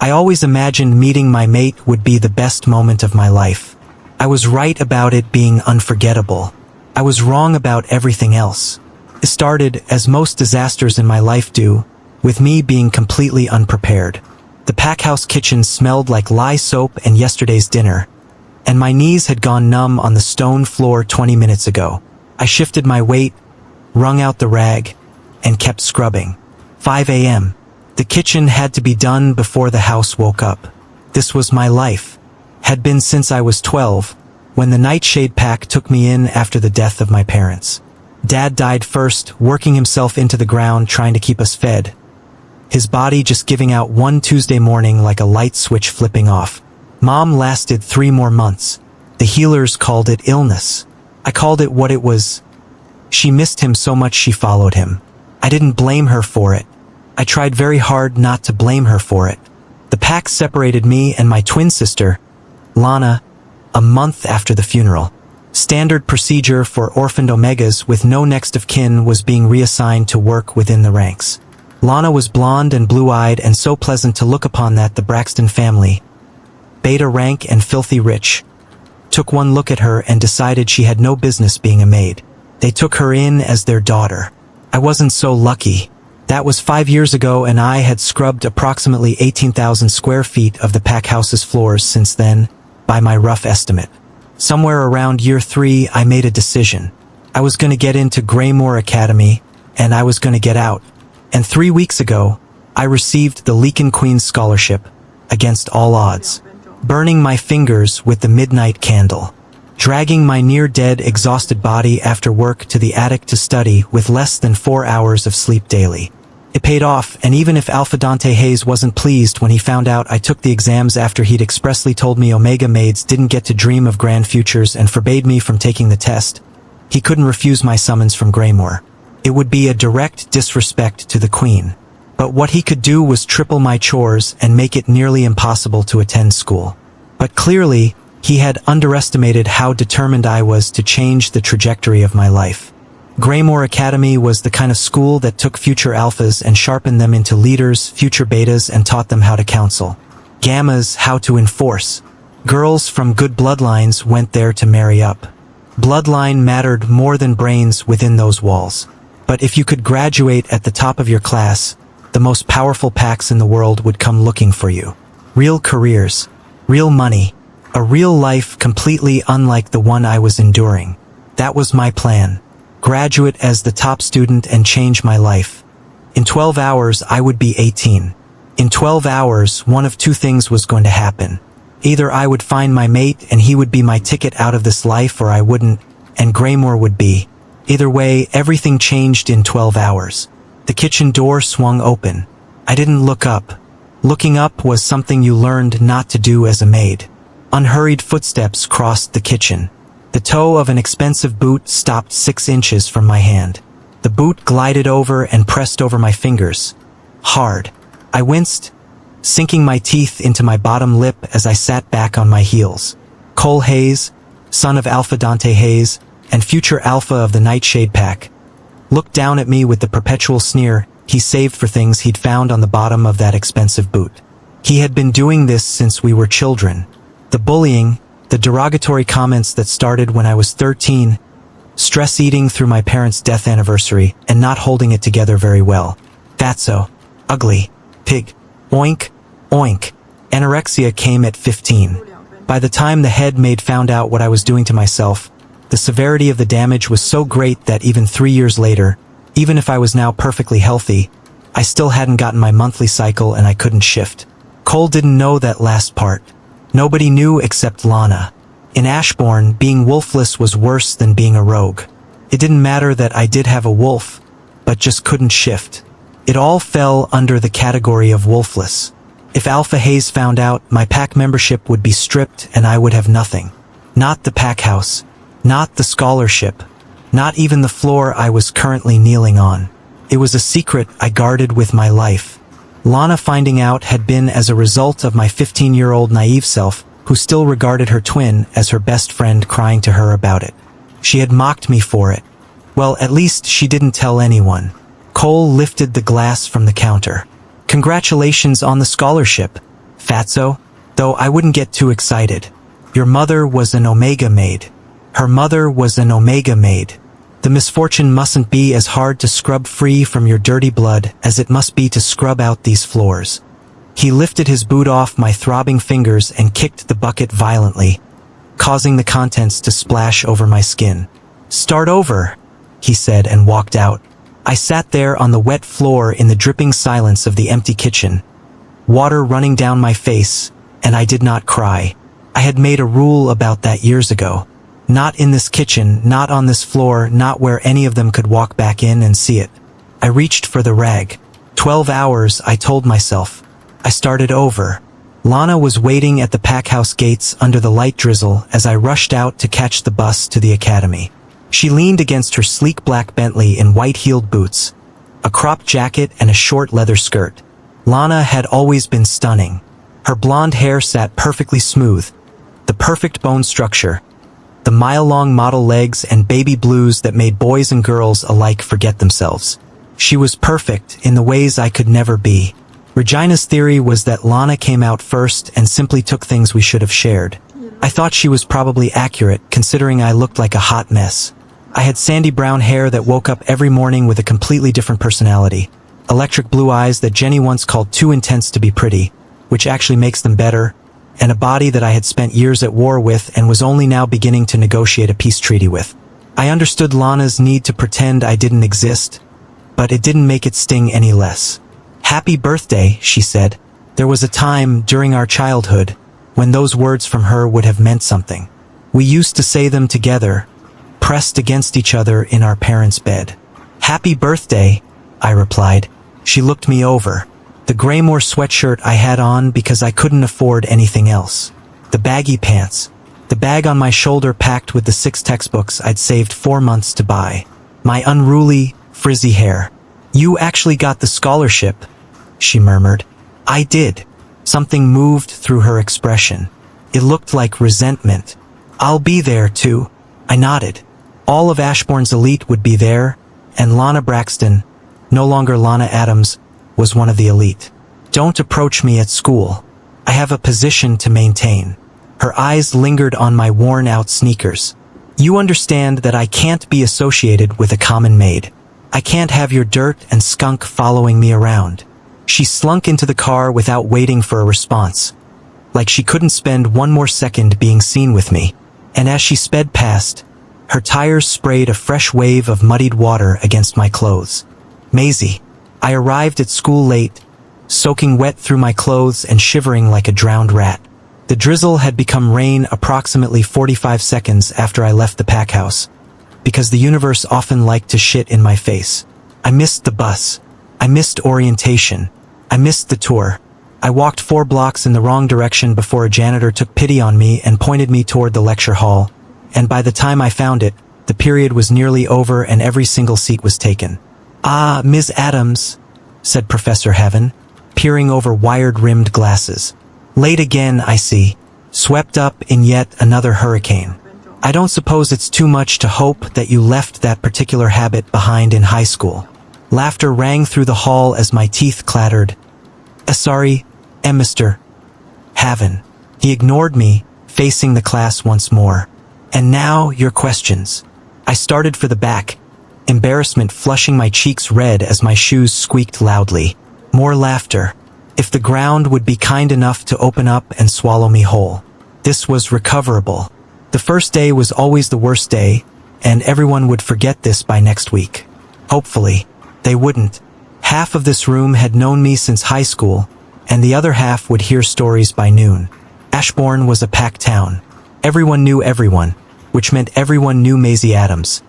I always imagined meeting my mate would be the best moment of my life. I was right about it being unforgettable. I was wrong about everything else. It started, as most disasters in my life do, with me being completely unprepared. The pack house kitchen smelled like lye soap and yesterday's dinner, and my knees had gone numb on the stone floor 20 minutes ago. I shifted my weight, wrung out the rag, and kept scrubbing. 5 a.m. The kitchen had to be done before the house woke up. This was my life. Had been since I was 12, when the nightshade pack took me in after the death of my parents. Dad died first, working himself into the ground trying to keep us fed. His body just giving out one Tuesday morning like a light switch flipping off. Mom lasted 3 more months. The healers called it illness. I called it what it was. She missed him so much she followed him. I didn't blame her for it. I tried very hard not to blame her for it. The pack separated me and my twin sister, Lana, a month after the funeral. Standard procedure for orphaned Omegas with no next of kin was being reassigned to work within the ranks. Lana was blonde and blue-eyed and so pleasant to look upon that the Braxton family, beta rank and filthy rich, took one look at her and decided she had no business being a maid. They took her in as their daughter. I wasn't so lucky. That was 5 years ago and I had scrubbed approximately 18,000 square feet of the pack house's floors since then, by my rough estimate. Somewhere around year 3 I made a decision. I was going to get into Greymore Academy, and I was going to get out. And 3 weeks ago, I received the LYCANS Queen's Scholarship, against all odds. Burning my fingers with the midnight candle. Dragging my near-dead, exhausted body after work to the attic to study with less than 4 hours of sleep daily. It paid off, and even if Alpha Dante Hayes wasn't pleased when he found out I took the exams after he'd expressly told me Omega maids didn't get to dream of grand futures and forbade me from taking the test, he couldn't refuse my summons from Greymore. It would be a direct disrespect to the Queen. But what he could do was triple my chores and make it nearly impossible to attend school. But clearly, he had underestimated how determined I was to change the trajectory of my life. Greymore Academy was the kind of school that took future alphas and sharpened them into leaders, future betas, and taught them how to counsel. Gammas how to enforce. Girls from good bloodlines went there to marry up. Bloodline mattered more than brains within those walls. But if you could graduate at the top of your class, the most powerful packs in the world would come looking for you. Real careers, real money, a real life completely unlike the one I was enduring. That was my plan. Graduate as the top student and change my life. In 12 hours I would be 18. In 12 hours one of two things was going to happen. Either I would find my mate and he would be my ticket out of this life, or I wouldn't, and Greymore would be. Either way, everything changed in 12 hours. The kitchen door swung open. I didn't look up. Looking up was something you learned not to do as a maid. Unhurried footsteps crossed the kitchen. The toe of an expensive boot stopped 6 inches from my hand. The boot glided over and pressed over my fingers. Hard. I winced, sinking my teeth into my bottom lip as I sat back on my heels. Cole Hayes, son of Alpha Dante Hayes, and future alpha of the Nightshade Pack, looked down at me with the perpetual sneer he saved for things he'd found on the bottom of that expensive boot. He had been doing this since we were children. The bullying, the derogatory comments that started when I was 13, stress eating through my parents' death anniversary and not holding it together very well. Fatso, ugly, pig, oink, oink. Anorexia came at 15. By the time the head maid found out what I was doing to myself, the severity of the damage was so great that even 3 years later, even if I was now perfectly healthy, I still hadn't gotten my monthly cycle and I couldn't shift. Cole didn't know that last part. Nobody knew except Lana. In Ashbourne, being wolfless was worse than being a rogue. It didn't matter that I did have a wolf, but just couldn't shift. It all fell under the category of wolfless. If Alpha Hayes found out, my pack membership would be stripped and I would have nothing. Not the pack house. Not the scholarship. Not even the floor I was currently kneeling on. It was a secret I guarded with my life. Lana finding out had been as a result of my 15-year-old naive self, who still regarded her twin as her best friend, crying to her about it. She had mocked me for it. Well, at least she didn't tell anyone. Cole lifted the glass from the counter. Congratulations on the scholarship. Fatso? Though I wouldn't get too excited. Your mother was an Omega maid. Her mother was an Omega maid. The misfortune mustn't be as hard to scrub free from your dirty blood as it must be to scrub out these floors. He lifted his boot off my throbbing fingers and kicked the bucket violently, causing the contents to splash over my skin. Start over, he said and walked out. I sat there on the wet floor in the dripping silence of the empty kitchen, water running down my face, and I did not cry. I had made a rule about that years ago. Not in this kitchen, not on this floor, not where any of them could walk back in and see it. I reached for the rag. 12 hours, I told myself. I started over. Lana was waiting at the packhouse gates under the light drizzle as I rushed out to catch the bus to the academy. She leaned against her sleek black Bentley in white-heeled boots, a cropped jacket and a short leather skirt. Lana had always been stunning. Her blonde hair sat perfectly smooth, the perfect bone structure, the mile-long model legs and baby blues that made boys and girls alike forget themselves. She was perfect in the ways I could never be. Regina's theory was that Lana came out first and simply took things we should have shared. I thought she was probably accurate, considering I looked like a hot mess. I had sandy brown hair that woke up every morning with a completely different personality. Electric blue eyes that Jenny once called too intense to be pretty, which actually makes them better, and a body that I had spent years at war with and was only now beginning to negotiate a peace treaty with. I understood Lana's need to pretend I didn't exist, but it didn't make it sting any less. Happy birthday, she said. There was a time during our childhood when those words from her would have meant something. We used to say them together, pressed against each other in our parents' bed. Happy birthday, I replied. She looked me over. The Graymore sweatshirt I had on because I couldn't afford anything else. The baggy pants. The bag on my shoulder packed with the 6 textbooks I'd saved 4 months to buy. My unruly, frizzy hair. You actually got the scholarship, she murmured. I did. Something moved through her expression. It looked like resentment. I'll be there too. I nodded. All of Ashbourne's elite would be there, and Lana Braxton, no longer Lana Adams, was one of the elite. Don't approach me at school. I have a position to maintain. Her eyes lingered on my worn-out sneakers. You understand that I can't be associated with a common maid. I can't have your dirt and skunk following me around. She slunk into the car without waiting for a response, like she couldn't spend one more second being seen with me. And as she sped past, her tires sprayed a fresh wave of muddied water against my clothes. Maisie. I arrived at school late, soaking wet through my clothes and shivering like a drowned rat. The drizzle had become rain approximately 45 seconds after I left the packhouse, because the universe often liked to shit in my face. I missed the bus. I missed orientation. I missed the tour. I walked 4 blocks in the wrong direction before a janitor took pity on me and pointed me toward the lecture hall, and by the time I found it, the period was nearly over and every single seat was taken. Ah, Ms. Adams, said Professor Heaven, peering over wired-rimmed glasses. Late again, I see. Swept up in yet another hurricane. I don't suppose it's too much to hope that you left that particular habit behind in high school. Laughter rang through the hall as my teeth clattered. Sorry, Mr. Haven. He ignored me, facing the class once more. And now, your questions. I started for the back, embarrassment flushing my cheeks red as my shoes squeaked loudly. More laughter. If the ground would be kind enough to open up and swallow me whole. This was recoverable. The first day was always the worst day, and everyone would forget this by next week. Hopefully. They wouldn't. Half of this room had known me since high school, and the other half would hear stories by noon. Ashbourne was a packed town. Everyone knew everyone, which meant everyone knew Maisie Adams.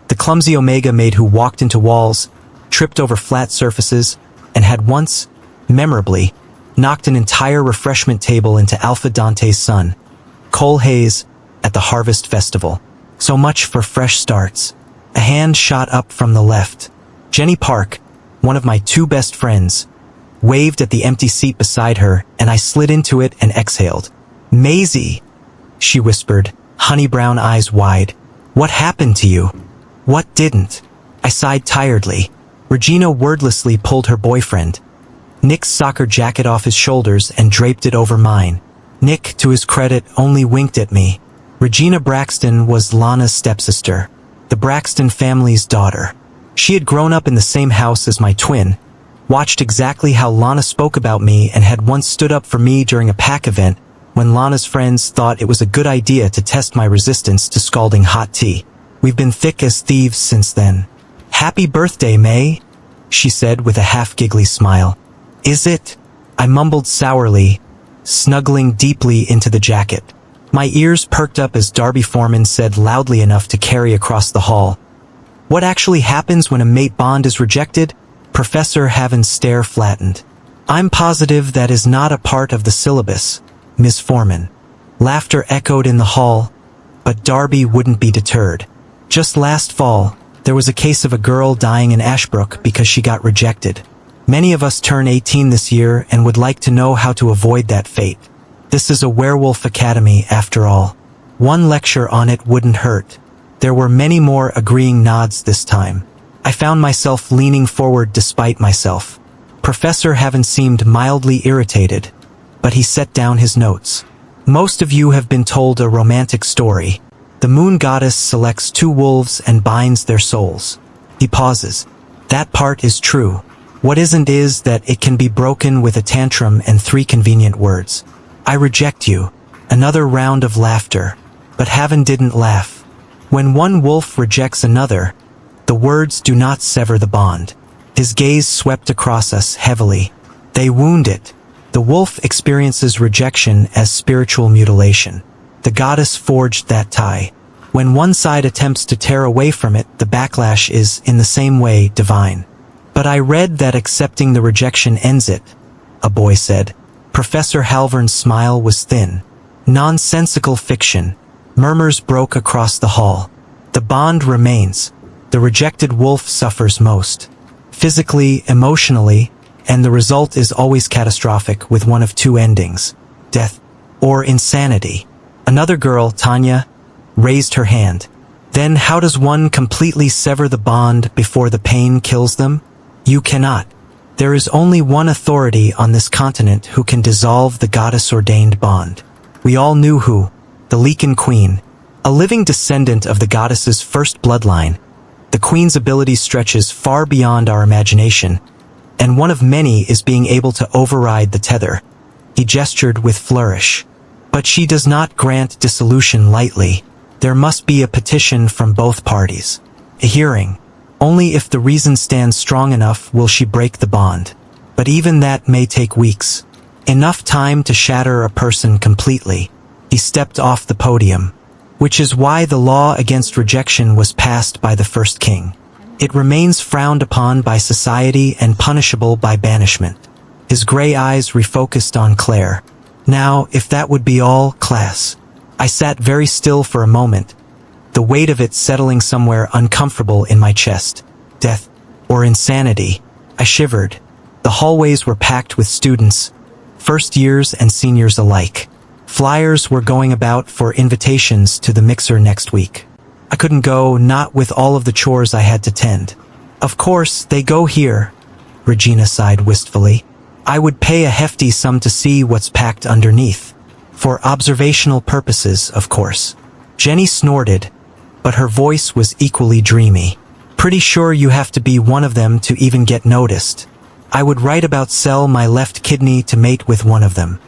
The clumsy Omega maid who walked into walls, tripped over flat surfaces, and had once, memorably, knocked an entire refreshment table into Alpha Dante's son, Cole Hayes, at the Harvest Festival. So much for fresh starts. A hand shot up from the left. Jenny Park, one of my 2 best friends, waved at the empty seat beside her, and I slid into it and exhaled. Maisie, she whispered, honey brown eyes wide. What happened to you? What didn't? I sighed tiredly. Regina wordlessly pulled her boyfriend. Nick's soccer jacket off his shoulders and draped it over mine. Nick, to his credit, only winked at me. Regina Braxton was Lana's stepsister, the Braxton family's daughter. She had grown up in the same house as my twin, watched exactly how Lana spoke about me, and had once stood up for me during a pack event when Lana's friends thought it was a good idea to test my resistance to scalding hot tea. We've been thick as thieves since then. "Happy birthday, May," she said with a half-giggly smile. "Is it?" I mumbled sourly, snuggling deeply into the jacket. My ears perked up as Darby Foreman said loudly enough to carry across the hall. "What actually happens when a mate bond is rejected?" Professor Haven's stare flattened. "I'm positive that is not a part of the syllabus, Miss Foreman." Laughter echoed in the hall, but Darby wouldn't be deterred. "Just last fall, there was a case of a girl dying in Ashbrook because she got rejected. Many of us turn 18 this year and would like to know how to avoid that fate. This is a werewolf academy, after all. One lecture on it wouldn't hurt." There were many more agreeing nods this time. I found myself leaning forward despite myself. Professor Haven seemed mildly irritated, but he set down his notes. "Most of you have been told a romantic story. The moon goddess selects two wolves and binds their souls." He pauses. "That part is true. What isn't is that it can be broken with a tantrum and 3 convenient words. I reject you." Another round of laughter. But Haven didn't laugh. When one wolf rejects another, the words do not sever the bond. His gaze swept across us heavily. They wound it. The wolf experiences rejection as spiritual mutilation. The goddess forged that tie. When one side attempts to tear away from it, the backlash is, in the same way, divine. "But I read that accepting the rejection ends it," a boy said. Professor Halvern's smile was thin. "Nonsensical fiction." Murmurs broke across the hall. "The bond remains. The rejected wolf suffers most. Physically, emotionally, and the result is always catastrophic with one of 2 endings. Death or insanity." Another girl, Tanya, raised her hand. "Then how does one completely sever the bond before the pain kills them?" "You cannot. There is only one authority on this continent who can dissolve the goddess-ordained bond. We all knew who. The Lycan Queen. A living descendant of the goddess's first bloodline. The Queen's ability stretches far beyond our imagination, and one of many is being able to override the tether." He gestured with flourish. "But she does not grant dissolution lightly. There must be a petition from both parties. A hearing. Only if the reason stands strong enough will she break the bond. But even that may take weeks. Enough time to shatter a person completely." He stepped off the podium. "Which is why the law against rejection was passed by the first king. It remains frowned upon by society and punishable by banishment." His gray eyes refocused on Claire. "Now, if that would be all, class." I sat very still for a moment, the weight of it settling somewhere uncomfortable in my chest. Death or insanity? I shivered. The hallways were packed with students, first years and seniors alike. Flyers were going about for invitations to the mixer next week. I couldn't go, not with all of the chores I had to tend. "Of course, they go here," Regina sighed wistfully. "I would pay a hefty sum to see what's packed underneath. For observational purposes, of course." Jenny snorted, but her voice was equally dreamy. "Pretty sure you have to be one of them to even get noticed. I would write about sell my left kidney to mate with one of them."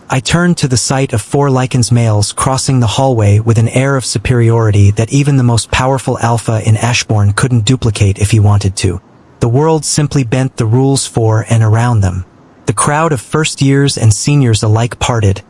I turned to the sight of 4 LYCANS males crossing the hallway with an air of superiority that even the most powerful alpha in Ashbourne couldn't duplicate if he wanted to. The world simply bent the rules for and around them. The crowd of first years and seniors alike parted,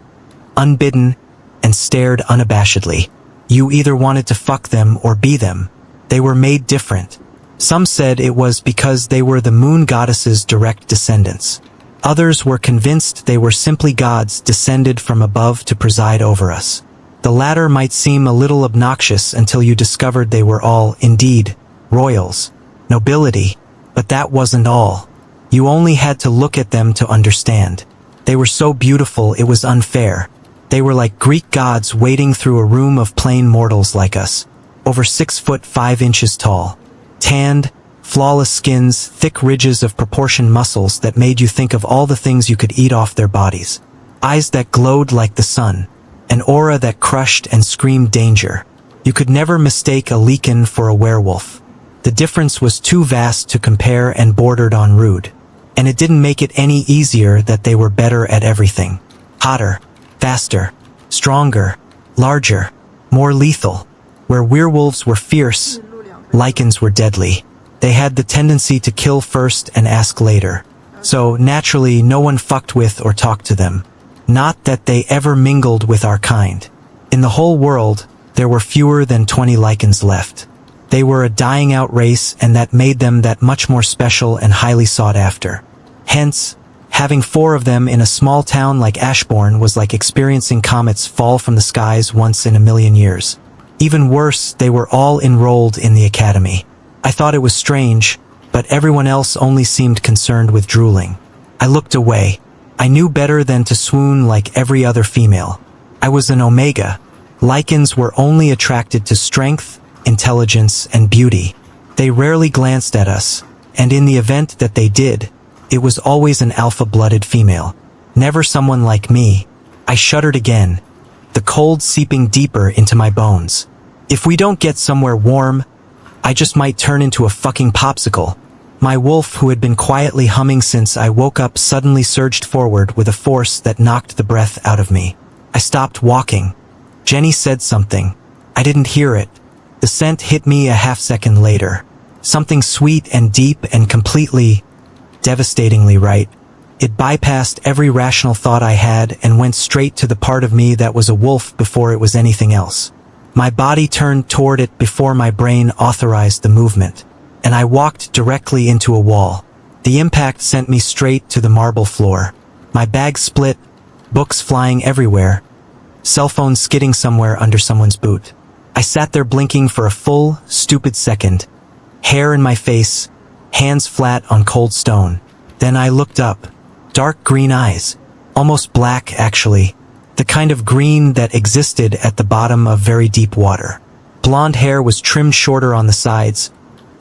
unbidden, and stared unabashedly. You either wanted to fuck them or be them. They were made different. Some said it was because they were the moon goddess's direct descendants. Others were convinced they were simply gods descended from above to preside over us. The latter might seem a little obnoxious until you discovered they were all, indeed, royals, nobility, but that wasn't all. You only had to look at them to understand. They were so beautiful it was unfair. They were like Greek gods wading through a room of plain mortals like us, over 6 foot 5 inches tall, tanned, flawless skins, thick ridges of proportioned muscles that made you think of all the things you could eat off their bodies. Eyes that glowed like the sun. An aura that crushed and screamed danger. You could never mistake a lycan for a werewolf. The difference was too vast to compare and bordered on rude. And it didn't make it any easier that they were better at everything. Hotter, faster, stronger, larger, more lethal. Where werewolves were fierce, lycans were deadly. They had the tendency to kill first and ask later. So, naturally, no one fucked with or talked to them. Not that they ever mingled with our kind. In the whole world, there were fewer than 20 lycans left. They were a dying out race, and that made them that much more special and highly sought after. Hence, having 4 of them in a small town like Ashbourne was like experiencing comets fall from the skies once in a million years. Even worse, they were all enrolled in the academy. I thought it was strange, but everyone else only seemed concerned with drooling. I looked away. I knew better than to swoon like every other female. I was an omega. Lycans were only attracted to strength, intelligence, and beauty. They rarely glanced at us, and in the event that they did, it was always an alpha-blooded female. Never someone like me. I shuddered again, the cold seeping deeper into my bones. If we don't get somewhere warm, I just might turn into a fucking popsicle. My wolf, who had been quietly humming since I woke up, suddenly surged forward with a force that knocked the breath out of me. I stopped walking. Jenny said something. I didn't hear it. The scent hit me a half-second later. Something sweet and deep and completely, devastatingly right. It bypassed every rational thought I had and went straight to the part of me that was a wolf before it was anything else. My body turned toward it before my brain authorized the movement, and I walked directly into a wall. The impact sent me straight to the marble floor. My bag split, books flying everywhere, cell phone skidding somewhere under someone's boot. I sat there blinking for a full, stupid second, hair in my face, hands flat on cold stone. Then I looked up. Dark green eyes. Almost black, actually. The kind of green that existed at the bottom of very deep water. Blonde hair was trimmed shorter on the sides,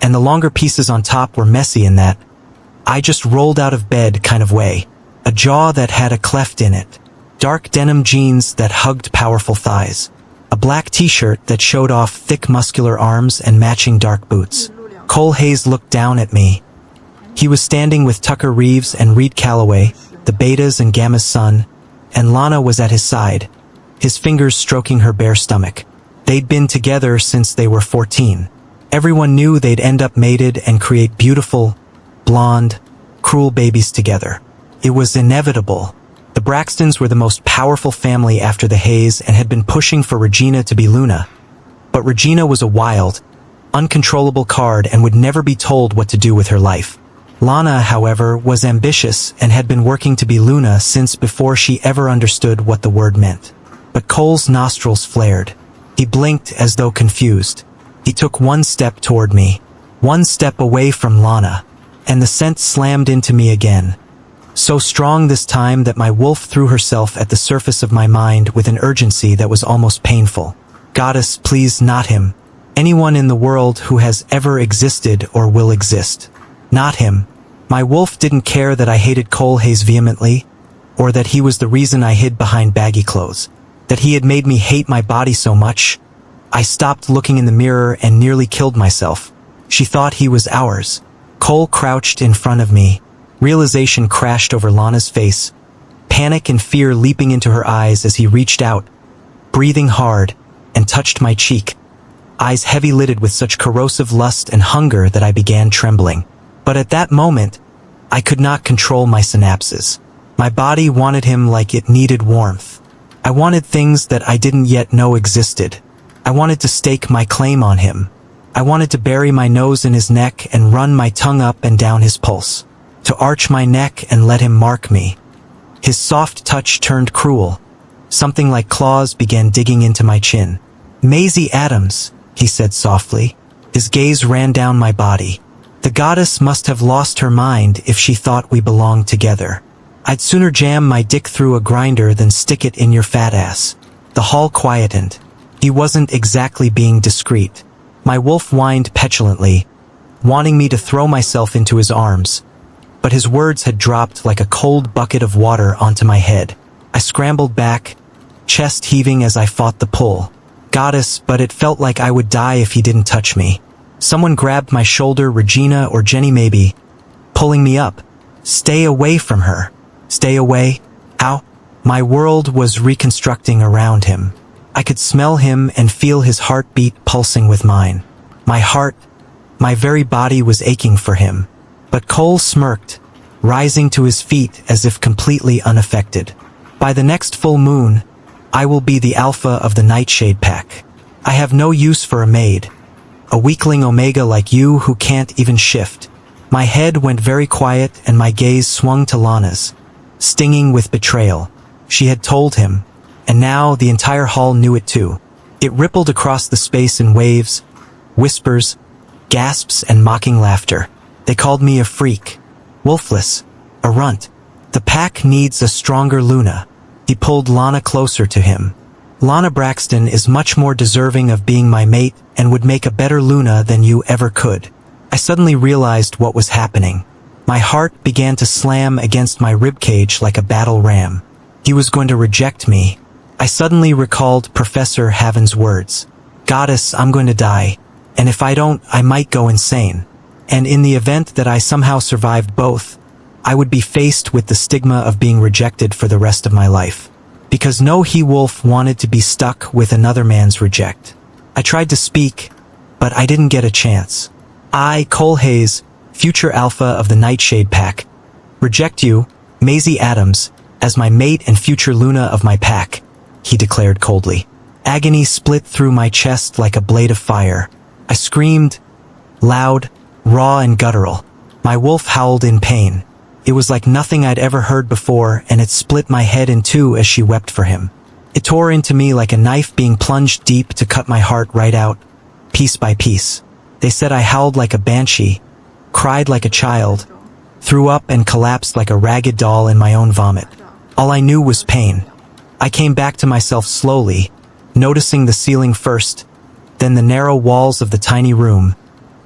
and the longer pieces on top were messy in that I just rolled out of bed kind of way. A jaw that had a cleft in it. Dark denim jeans that hugged powerful thighs. A black t-shirt that showed off thick muscular arms and matching dark boots. Cole Hayes looked down at me. He was standing with Tucker Reeves and Reed Calloway, the Betas and Gamma's son, and Lana was at his side, his fingers stroking her bare stomach. They'd been together since they were 14. Everyone knew they'd end up mated and create beautiful, blonde, cruel babies together. It was inevitable. The Braxtons were the most powerful family after the Hayes and had been pushing for Regina to be Luna. But Regina was a wild, uncontrollable card and would never be told what to do with her life. Lana, however, was ambitious and had been working to be Luna since before she ever understood what the word meant. But Cole's nostrils flared. He blinked as though confused. He took one step toward me, one step away from Lana, and the scent slammed into me again. So strong this time that my wolf threw herself at the surface of my mind with an urgency that was almost painful. Goddess, please, not him. Anyone in the world who has ever existed or will exist. Not him. My wolf didn't care that I hated Cole Hayes vehemently, or that he was the reason I hid behind baggy clothes, that he had made me hate my body so much. I stopped looking in the mirror and nearly killed myself. She thought he was ours. Cole crouched in front of me. Realization crashed over Lana's face, panic and fear leaping into her eyes as he reached out, breathing hard, and touched my cheek, eyes heavy-lidded with such corrosive lust and hunger that I began trembling. But at that moment, I could not control my synapses. My body wanted him like it needed warmth. I wanted things that I didn't yet know existed. I wanted to stake my claim on him. I wanted to bury my nose in his neck and run my tongue up and down his pulse. To arch my neck and let him mark me. His soft touch turned cruel. Something like claws began digging into my chin. Maisie Adams, he said softly. His gaze ran down my body. The goddess must have lost her mind if she thought we belonged together. I'd sooner jam my dick through a grinder than stick it in your fat ass. The hall quietened. He wasn't exactly being discreet. My wolf whined petulantly. wanting me to throw myself into his arms. But his words had dropped like a cold bucket of water onto my head. I scrambled back, chest heaving as I fought the pull. Goddess, but it felt like I would die if he didn't touch me. Someone grabbed my shoulder, Regina or Jenny maybe, pulling me up. Stay away from her. Stay away. Ow. My world was reconstructing around him. I could smell him and feel his heartbeat pulsing with mine. My very body was aching for him. But Cole smirked, rising to his feet as if completely unaffected. By the next full moon, I will be the alpha of the Nightshade Pack. I have no use for a maid. A weakling Omega like you who can't even shift. My head went very quiet and my gaze swung to Lana's, stinging with betrayal. She had told him, and now the entire hall knew it too. It rippled across the space in waves, whispers, gasps and mocking laughter. They called me a freak, wolfless, a runt. The pack needs a stronger Luna. He pulled Lana closer to him. Lana Braxton is much more deserving of being my mate and would make a better Luna than you ever could. I suddenly realized what was happening. My heart began to slam against my ribcage like a battle ram. He was going to reject me. I suddenly recalled Professor Haven's words. Goddess, I'm going to die. And if I don't, I might go insane. And in the event that I somehow survived both, I would be faced with the stigma of being rejected for the rest of my life. Because no he-wolf wanted to be stuck with another man's reject. I tried to speak, but I didn't get a chance. I, Cole Hayes, future alpha of the Nightshade Pack, reject you, Maisie Adams, as my mate and future Luna of my pack, he declared coldly. Agony split through my chest like a blade of fire. I screamed, loud, raw and guttural. My wolf howled in pain. It was like nothing I'd ever heard before, and it split my head in two as she wept for him. It tore into me like a knife being plunged deep to cut my heart right out, piece by piece. They said I howled like a banshee, cried like a child, threw up and collapsed like a ragged doll in my own vomit. All I knew was pain. I came back to myself slowly, noticing the ceiling first, then the narrow walls of the tiny room,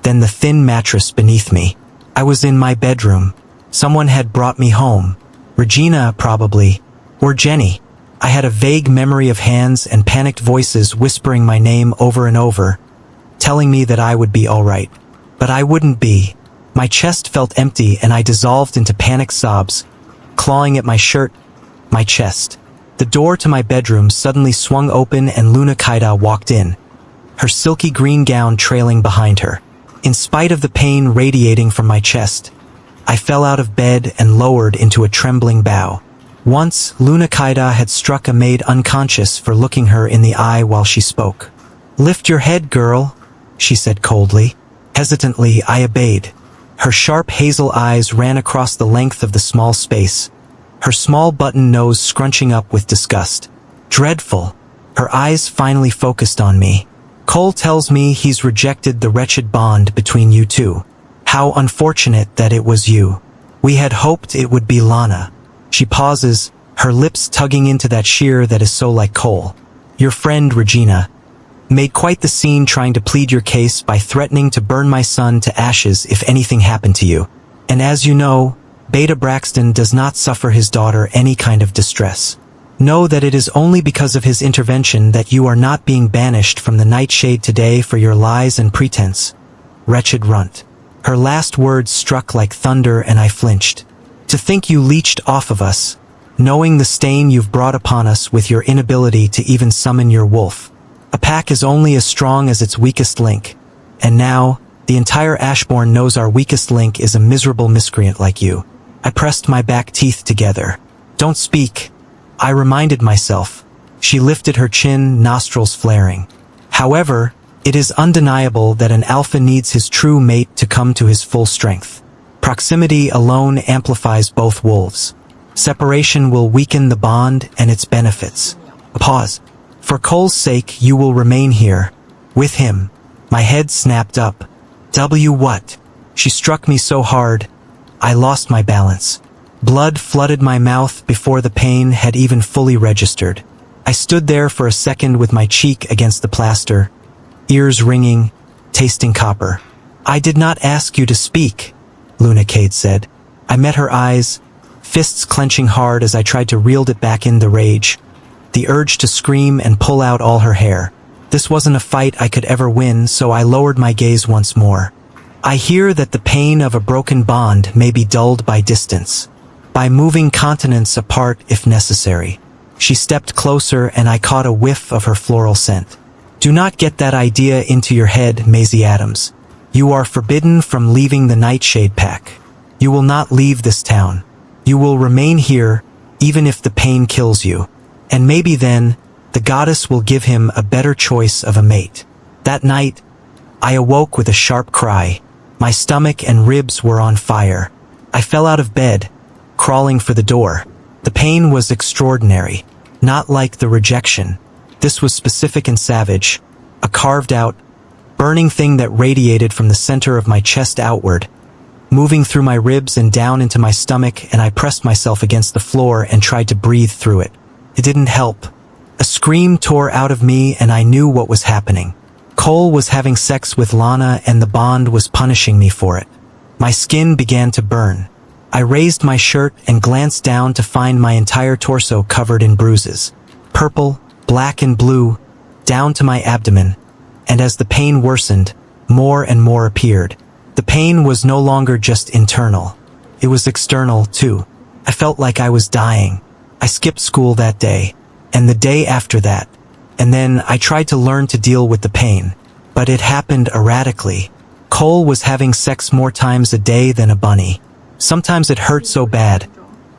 then the thin mattress beneath me. I was in my bedroom. Someone had brought me home. Regina, probably. Or Jenny. I had a vague memory of hands and panicked voices whispering my name over and over, telling me that I would be all right. But I wouldn't be. My chest felt empty and I dissolved into panicked sobs, clawing at my shirt, my chest. The door to my bedroom suddenly swung open and Luna Kaida walked in, her silky green gown trailing behind her. In spite of the pain radiating from my chest, I fell out of bed and lowered into a trembling bow. Once, Luna Kaida had struck a maid unconscious for looking her in the eye while she spoke. "Lift your head, girl," she said coldly. Hesitantly, I obeyed. Her sharp hazel eyes ran across the length of the small space, her small button nose scrunching up with disgust. Dreadful. Her eyes finally focused on me. "Cole tells me he's rejected the wretched bond between you two. How unfortunate that it was you. We had hoped it would be Lana." She pauses, her lips tugging into that sheer that is so like Cole. "Your friend, Regina, made quite the scene trying to plead your case by threatening to burn my son to ashes if anything happened to you. And as you know, Beta Braxton does not suffer his daughter any kind of distress. Know that it is only because of his intervention that you are not being banished from the Nightshade today for your lies and pretense. Wretched runt." Her last words struck like thunder and I flinched. "To think you leached off of us, knowing the stain you've brought upon us with your inability to even summon your wolf. A pack is only as strong as its weakest link. And now, the entire Ashbourne knows our weakest link is a miserable miscreant like you." I pressed my back teeth together. "Don't speak," I reminded myself. She lifted her chin, nostrils flaring. "However, it is undeniable that an alpha needs his true mate to come to his full strength. Proximity alone amplifies both wolves. Separation will weaken the bond and its benefits." A pause. "For Cole's sake, you will remain here. With him." My head snapped up. What? She struck me so hard, I lost my balance. Blood flooded my mouth before the pain had even fully registered. I stood there for a second with my cheek against the plaster, ears ringing, tasting copper. I did not ask you to speak, Lunacade said. I met her eyes, fists clenching hard as I tried to reel it back in the rage. The urge to scream and pull out all her hair. This wasn't a fight I could ever win, so I lowered my gaze once more. I hear that the pain of a broken bond may be dulled by distance, by moving continents apart if necessary. She stepped closer and I caught a whiff of her floral scent. Do not get that idea into your head, Maisie Adams. You are forbidden from leaving the Nightshade Pack. You will not leave this town. You will remain here, even if the pain kills you. And maybe then, the goddess will give him a better choice of a mate. That night, I awoke with a sharp cry. My stomach and ribs were on fire. I fell out of bed, crawling for the door. The pain was extraordinary, not like the rejection. This was specific and savage, a carved-out, burning thing that radiated from the center of my chest outward, moving through my ribs and down into my stomach, and I pressed myself against the floor and tried to breathe through it. It didn't help. A scream tore out of me and I knew what was happening. Cole was having sex with Lana and the bond was punishing me for it. My skin began to burn. I raised my shirt and glanced down to find my entire torso covered in bruises. Purple, black and blue, down to my abdomen. And as the pain worsened, more and more appeared. The pain was no longer just internal. It was external, too. I felt like I was dying. I skipped school that day, and the day after that. And then I tried to learn to deal with the pain. But it happened erratically. Cole was having sex more times a day than a bunny. Sometimes it hurt so bad,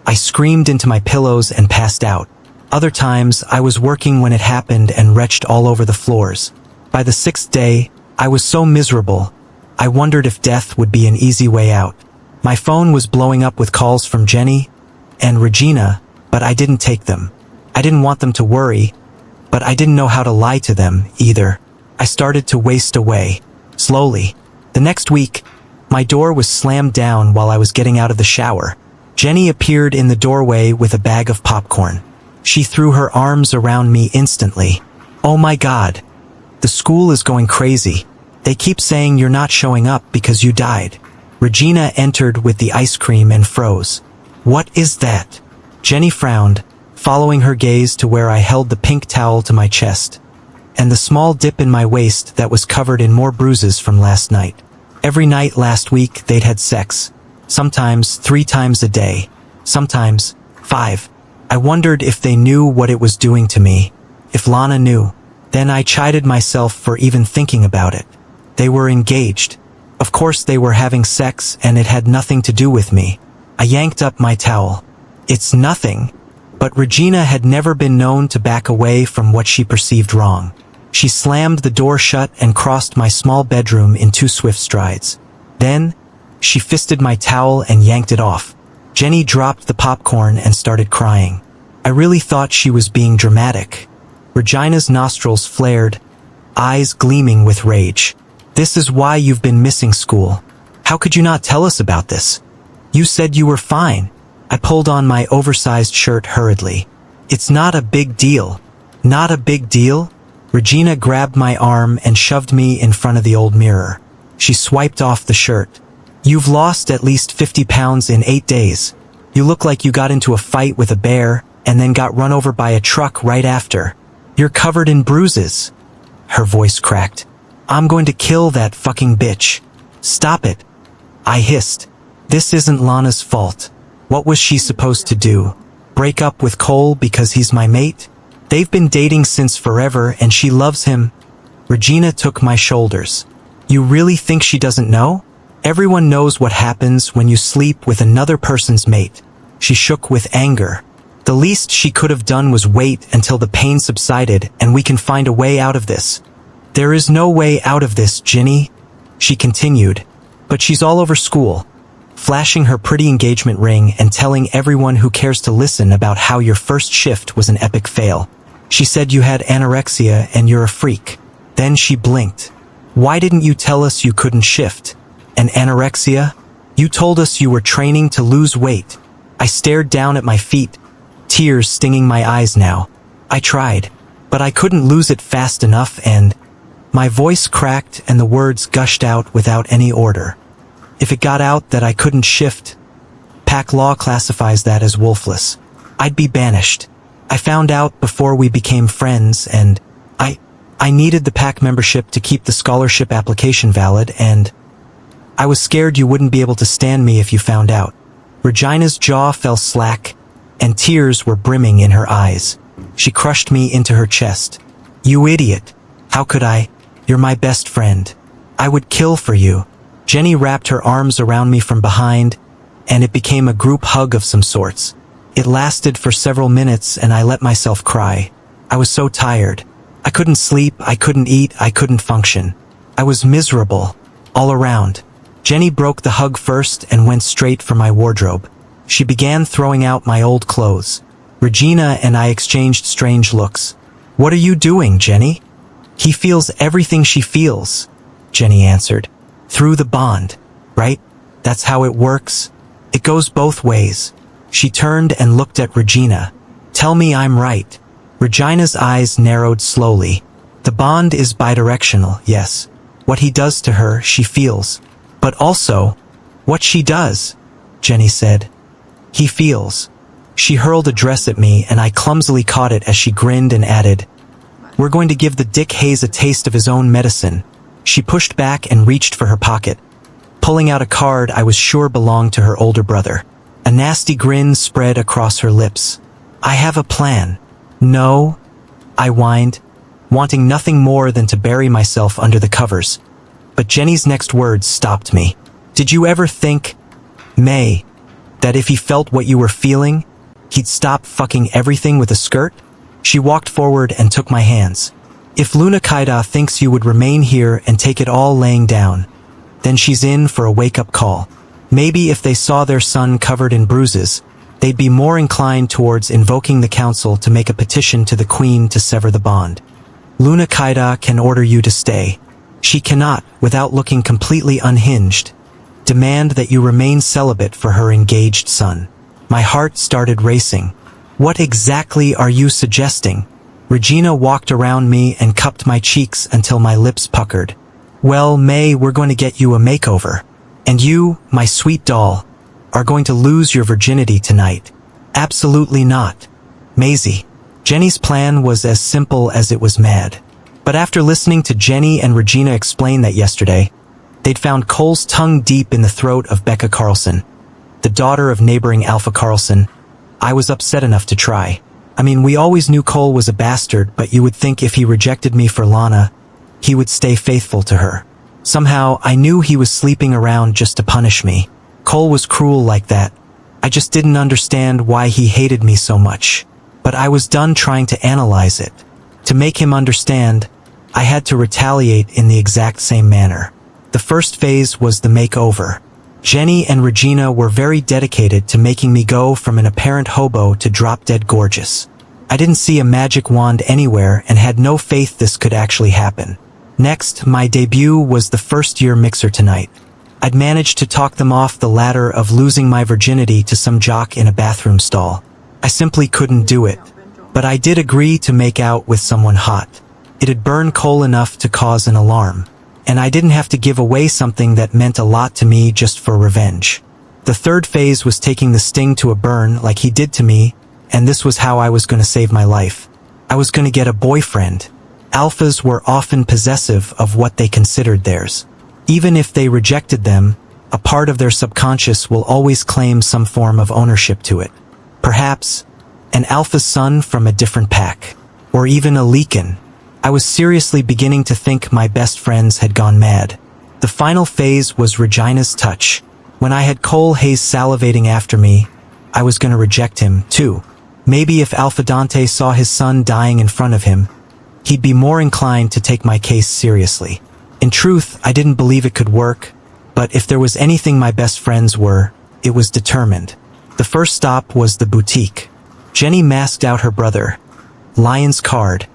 I screamed into my pillows and passed out. Other times, I was working when it happened and retched all over the floors. By the 6th day, I was so miserable, I wondered if death would be an easy way out. My phone was blowing up with calls from Jenny and Regina, but I didn't take them. I didn't want them to worry, but I didn't know how to lie to them, either. I started to waste away, slowly. The next week, my door was slammed down while I was getting out of the shower. Jenny appeared in the doorway with a bag of popcorn. She threw her arms around me instantly. Oh my God. The school is going crazy. They keep saying you're not showing up because you died. Regina entered with the ice cream and froze. What is that? Jenny frowned, following her gaze to where I held the pink towel to my chest, and the small dip in my waist that was covered in more bruises from last night. Every night last week they'd had sex. Sometimes 3 times a day. Sometimes 5. I wondered if they knew what it was doing to me. If Lana knew. Then I chided myself for even thinking about it. They were engaged. Of course they were having sex and it had nothing to do with me. I yanked up my towel. It's nothing. But Regina had never been known to back away from what she perceived wrong. She slammed the door shut and crossed my small bedroom in 2 swift strides. Then, she fisted my towel and yanked it off. Jenny dropped the popcorn and started crying. I really thought she was being dramatic. Regina's nostrils flared, eyes gleaming with rage. This is why you've been missing school. How could you not tell us about this? You said you were fine. I pulled on my oversized shirt hurriedly. It's not a big deal. Not a big deal? Regina grabbed my arm and shoved me in front of the old mirror. She swiped off the shirt. You've lost at least 50 pounds in 8 days. You look like you got into a fight with a bear and then got run over by a truck right after. You're covered in bruises. Her voice cracked. I'm going to kill that fucking bitch. Stop it. I hissed. This isn't Lana's fault. What was she supposed to do? Break up with Cole because he's my mate? They've been dating since forever and she loves him. Regina took my shoulders. You really think she doesn't know? Everyone knows what happens when you sleep with another person's mate. She shook with anger. The least she could have done was wait until the pain subsided and we can find a way out of this. There is no way out of this, Ginny, she continued. But she's all over school, flashing her pretty engagement ring and telling everyone who cares to listen about how your first shift was an epic fail. She said you had anorexia and you're a freak. Then she blinked. Why didn't you tell us you couldn't shift? And anorexia? You told us you were training to lose weight. I stared down at my feet, tears stinging my eyes now. I tried, but I couldn't lose it fast enough and... My voice cracked and the words gushed out without any order. If it got out that I couldn't shift, pack law classifies that as wolfless. I'd be banished. I found out before we became friends, and I needed the pack membership to keep the scholarship application valid, and I was scared you wouldn't be able to stand me if you found out. Regina's jaw fell slack, and tears were brimming in her eyes. She crushed me into her chest. You idiot. How could I? You're my best friend. I would kill for you. Jenny wrapped her arms around me from behind, and it became a group hug of some sorts. It lasted for several minutes, and I let myself cry. I was so tired. I couldn't sleep, I couldn't eat, I couldn't function. I was miserable, all around. Jenny broke the hug first and went straight for my wardrobe. She began throwing out my old clothes. Regina and I exchanged strange looks. What are you doing, Jenny? He feels everything she feels, Jenny answered. Through the bond, right? That's how it works. It goes both ways. She turned and looked at Regina. Tell me I'm right. Regina's eyes narrowed slowly. The bond is bidirectional, yes. What he does to her, she feels. But also, what she does, Jenny said. He feels. She hurled a dress at me, and I clumsily caught it as she grinned and added, We're going to give the Dick Hayes a taste of his own medicine. She pushed back and reached for her pocket, pulling out a card I was sure belonged to her older brother. A nasty grin spread across her lips. I have a plan. No, I whined, wanting nothing more than to bury myself under the covers. But Jenny's next words stopped me. Did you ever think, May, that if he felt what you were feeling, he'd stop fucking everything with a skirt? She walked forward and took my hands. If Luna Kaida thinks you would remain here and take it all laying down, then she's in for a wake-up call. Maybe if they saw their son covered in bruises, they'd be more inclined towards invoking the council to make a petition to the queen to sever the bond. Luna Kaida can order you to stay. She cannot, without looking completely unhinged, demand that you remain celibate for her engaged son. My heart started racing. What exactly are you suggesting? Regina walked around me and cupped my cheeks until my lips puckered. Well, May, we're going to get you a makeover. And you, my sweet doll, are going to lose your virginity tonight. Absolutely not. Maisie. Jenny's plan was as simple as it was mad. But after listening to Jenny and Regina explain that yesterday, they'd found Cole's tongue deep in the throat of Becca Carlson, the daughter of neighboring Alpha Carlson, I was upset enough to try. I mean, we always knew Cole was a bastard, but you would think if he rejected me for Lana, he would stay faithful to her. Somehow, I knew he was sleeping around just to punish me. Cole was cruel like that. I just didn't understand why he hated me so much. But I was done trying to analyze it. To make him understand, I had to retaliate in the exact same manner. The first phase was the makeover. Jenny and Regina were very dedicated to making me go from an apparent hobo to drop-dead gorgeous. I didn't see a magic wand anywhere and had no faith this could actually happen. Next, my debut was the first-year mixer tonight. I'd managed to talk them off the ladder of losing my virginity to some jock in a bathroom stall. I simply couldn't do it. But I did agree to make out with someone hot. It'd burn Cole enough to cause an alarm. And I didn't have to give away something that meant a lot to me just for revenge. The third phase was taking the sting to a burn like he did to me, and this was how I was going to save my life. I was going to get a boyfriend. Alphas were often possessive of what they considered theirs. Even if they rejected them, a part of their subconscious will always claim some form of ownership to it. Perhaps an alpha son from a different pack, or even a LYCAN. I was seriously beginning to think my best friends had gone mad. The final phase was Regina's touch. When I had Cole Hayes salivating after me, I was going to reject him, too. Maybe if Alpha Dante saw his son dying in front of him, he'd be more inclined to take my case seriously. In truth, I didn't believe it could work, but if there was anything my best friends were, it was determined. The first stop was the boutique. Jenny masked out her brother, Lion's card,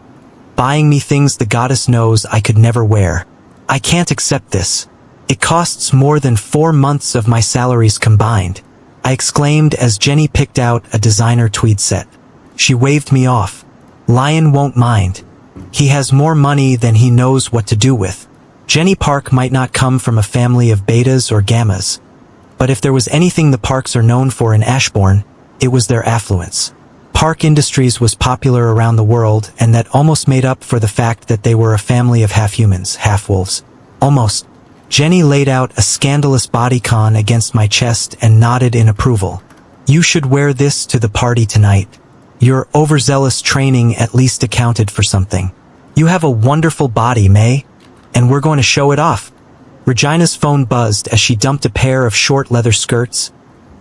buying me things the goddess knows I could never wear. I can't accept this. It costs more than 4 months of my salaries combined, I exclaimed as Jenny picked out a designer tweed set. She waved me off. Lion won't mind. He has more money than he knows what to do with. Jenny Park might not come from a family of betas or gammas, but if there was anything the Parks are known for in Ashbourne, it was their affluence. Park Industries was popular around the world, and that almost made up for the fact that they were a family of half-humans, half-wolves. Almost. Jenny laid out a scandalous bodycon against my chest and nodded in approval. You should wear this to the party tonight. Your overzealous training at least accounted for something. You have a wonderful body, May, and we're going to show it off. Regina's phone buzzed as she dumped a pair of short leather skirts,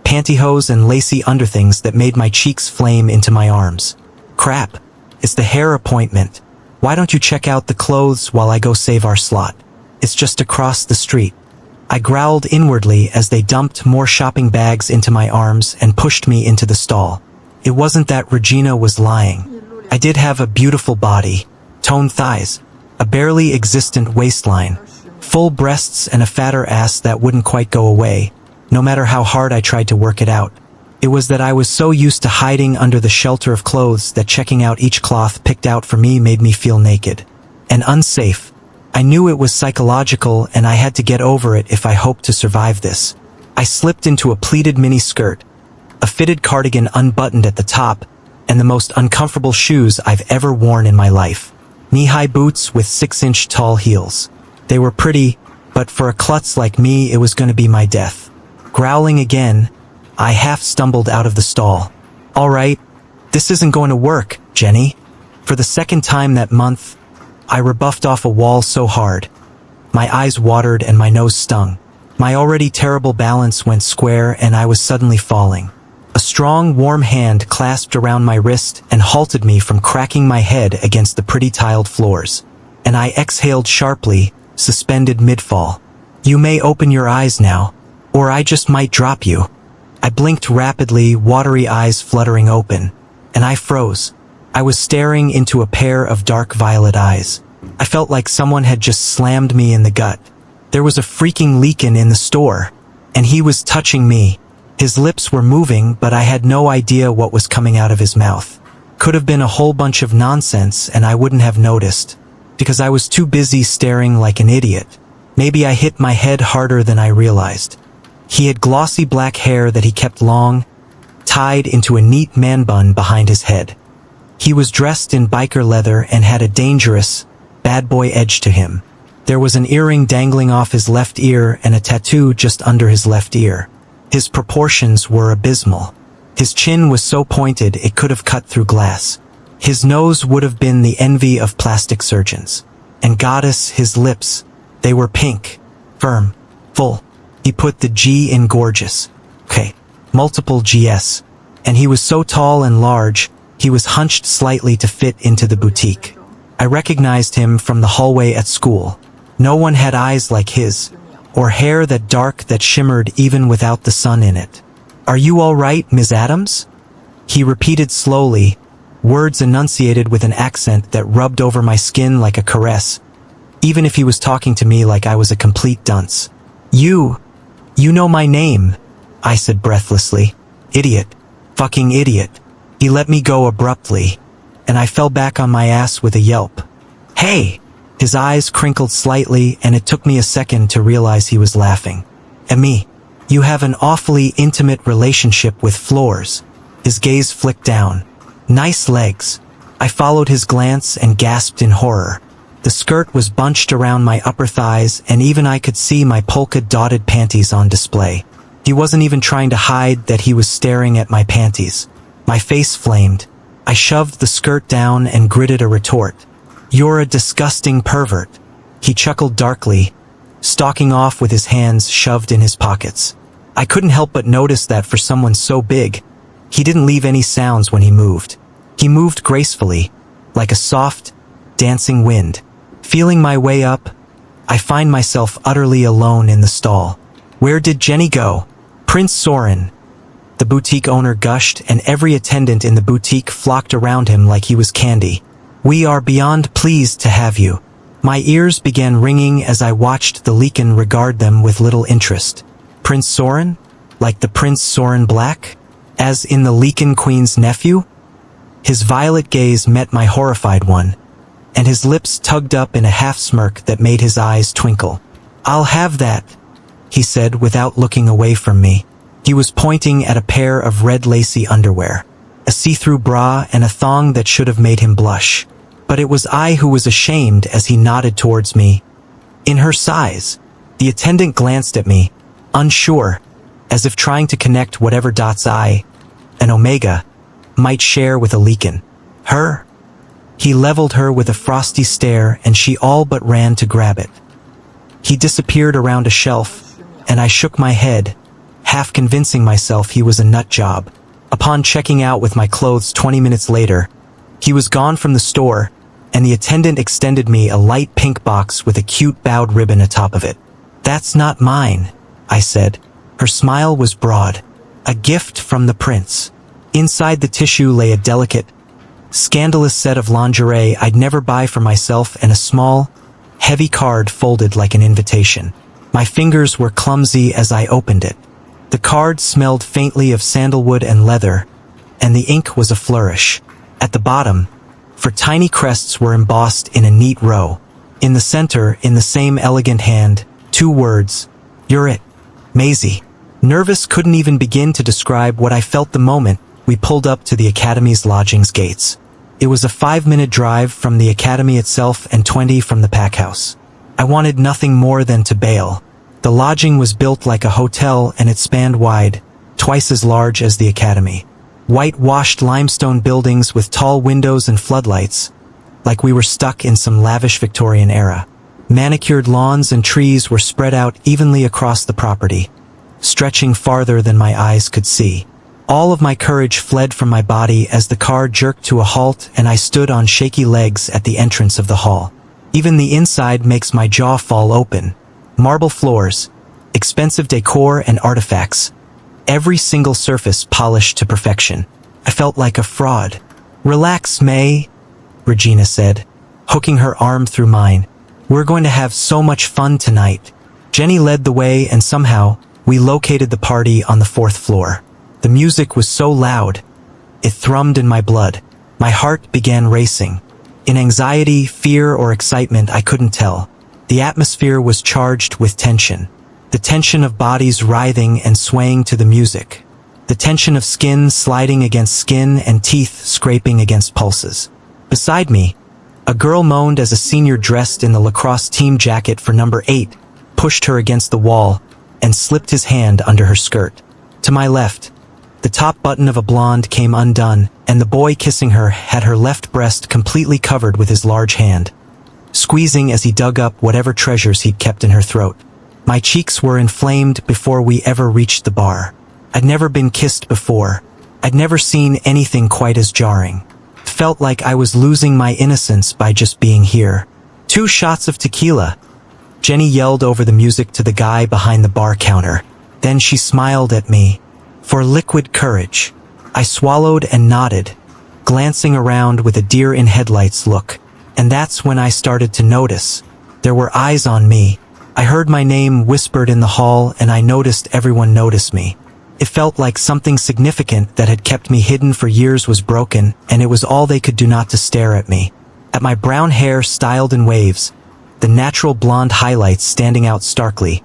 pantyhose and lacy underthings that made my cheeks flame into my arms. Crap, it's the hair appointment. Why don't you check out the clothes while I go save our slot? It's just across the street. I growled inwardly as they dumped more shopping bags into my arms and pushed me into the stall. It wasn't that Regina was lying. I did have a beautiful body, toned thighs, a barely existent waistline, full breasts and a fatter ass that wouldn't quite go away, no matter how hard I tried to work it out. It was that I was so used to hiding under the shelter of clothes that checking out each cloth picked out for me made me feel naked and unsafe. I knew it was psychological and I had to get over it if I hoped to survive this. I slipped into a pleated mini skirt, a fitted cardigan unbuttoned at the top, and the most uncomfortable shoes I've ever worn in my life. Knee-high boots with 6-inch tall heels. They were pretty, but for a klutz like me it was going to be my death. Growling again, I half stumbled out of the stall. All right, this isn't going to work, Jenny. For the second time that month, I rebuffed off a wall so hard. My eyes watered and my nose stung. My already terrible balance went square and I was suddenly falling. A strong, warm hand clasped around my wrist and halted me from cracking my head against the pretty tiled floors. And I exhaled sharply, suspended mid-fall. You may open your eyes now, or I just might drop you. I blinked rapidly, watery eyes fluttering open, and I froze. I was staring into a pair of dark violet eyes. I felt like someone had just slammed me in the gut. There was a freaking LYCAN in the store, and he was touching me. His lips were moving, but I had no idea what was coming out of his mouth. Could have been a whole bunch of nonsense and I wouldn't have noticed, because I was too busy staring like an idiot. Maybe I hit my head harder than I realized. He had glossy black hair that he kept long, tied into a neat man bun behind his head. He was dressed in biker leather and had a dangerous, bad boy edge to him. There was an earring dangling off his left ear and a tattoo just under his left ear. His proportions were abysmal. His chin was so pointed it could have cut through glass. His nose would have been the envy of plastic surgeons. And goddess, his lips, they were pink, firm, full. He put the G in gorgeous. Okay, multiple GS. And he was so tall and large, he was hunched slightly to fit into the boutique. I recognized him from the hallway at school. No one had eyes like his, or hair that dark that shimmered even without the sun in it. Are you all right, Ms. Adams? He repeated slowly, words enunciated with an accent that rubbed over my skin like a caress, even if he was talking to me like I was a complete dunce. You know my name, I said breathlessly. Idiot. Fucking idiot. He let me go abruptly, and I fell back on my ass with a yelp. Hey! His eyes crinkled slightly, and it took me a second to realize he was laughing. At me. You have an awfully intimate relationship with floors. His gaze flicked down. Nice legs. I followed his glance and gasped in horror. The skirt was bunched around my upper thighs, and even I could see my polka-dotted panties on display. He wasn't even trying to hide that he was staring at my panties. My face flamed. I shoved the skirt down and gritted a retort. You're a disgusting pervert. He chuckled darkly, stalking off with his hands shoved in his pockets. I couldn't help but notice that for someone so big, he didn't leave any sounds when he moved. He moved gracefully, like a soft, dancing wind. Feeling my way up, I find myself utterly alone in the stall. Where did Jenny go? Prince Soren. The boutique owner gushed, and every attendant in the boutique flocked around him like he was candy. We are beyond pleased to have you. My ears began ringing as I watched the LYCAN regard them with little interest. Prince Soren? Like the Prince Soren Black? As in the LYCAN Queen's nephew? His violet gaze met my horrified one. and his lips tugged up in a half-smirk that made his eyes twinkle. "I'll have that," he said without looking away from me. He was pointing at a pair of red lacy underwear, a see-through bra and a thong that should have made him blush. But it was I who was ashamed as he nodded towards me. In her size. The attendant glanced at me, unsure, as if trying to connect whatever dots I, an omega, might share with a LYCAN. Her? He leveled her with a frosty stare and she all but ran to grab it. He disappeared around a shelf, and I shook my head, half convincing myself he was a nut job. Upon checking out with my clothes 20 minutes later, he was gone from the store, and the attendant extended me a light pink box with a cute bowed ribbon atop of it. "That's not mine," I said. Her smile was broad. "A gift from the prince." Inside the tissue lay a delicate, scandalous set of lingerie I'd never buy for myself and a small, heavy card folded like an invitation. My fingers were clumsy as I opened it. The card smelled faintly of sandalwood and leather, and the ink was a flourish. At the bottom, for tiny crests were embossed in a neat row. In the center, in the same elegant hand, 2 words, "You're it, Maisie." Nervous couldn't even begin to describe what I felt the moment we pulled up to the Academy's lodgings gates. It was a 5-minute drive from the Academy itself and 20 from the pack house. I wanted nothing more than to bail. The lodging was built like a hotel and it spanned wide, twice as large as the Academy. Whitewashed limestone buildings with tall windows and floodlights, like we were stuck in some lavish Victorian era. Manicured lawns and trees were spread out evenly across the property, stretching farther than my eyes could see. All of my courage fled from my body as the car jerked to a halt and I stood on shaky legs at the entrance of the hall. Even the inside makes my jaw fall open. Marble floors, expensive decor and artifacts. Every single surface polished to perfection. I felt like a fraud. "Relax, May," Regina said, hooking her arm through mine. "We're going to have so much fun tonight." Jenny led the way and somehow, we located the party on the 4th floor. The music was so loud, it thrummed in my blood. My heart began racing. In anxiety, fear, or excitement, I couldn't tell. The atmosphere was charged with tension. The tension of bodies writhing and swaying to the music. The tension of skin sliding against skin and teeth scraping against pulses. Beside me, a girl moaned as a senior dressed in the lacrosse team jacket for number 8 pushed her against the wall and slipped his hand under her skirt. To my left, the top button of a blonde came undone, and the boy kissing her had her left breast completely covered with his large hand, squeezing as he dug up whatever treasures he'd kept in her throat. My cheeks were inflamed before we ever reached the bar. I'd never been kissed before. I'd never seen anything quite as jarring. It felt like I was losing my innocence by just being here. 2 shots of tequila, Jenny yelled over the music to the guy behind the bar counter. Then she smiled at me. For liquid courage. I swallowed and nodded, glancing around with a deer-in-headlights look. And that's when I started to notice. There were eyes on me. I heard my name whispered in the hall and I noticed everyone noticed me. It felt like something significant that had kept me hidden for years was broken, and it was all they could do not to stare at me. At my brown hair styled in waves, the natural blonde highlights standing out starkly,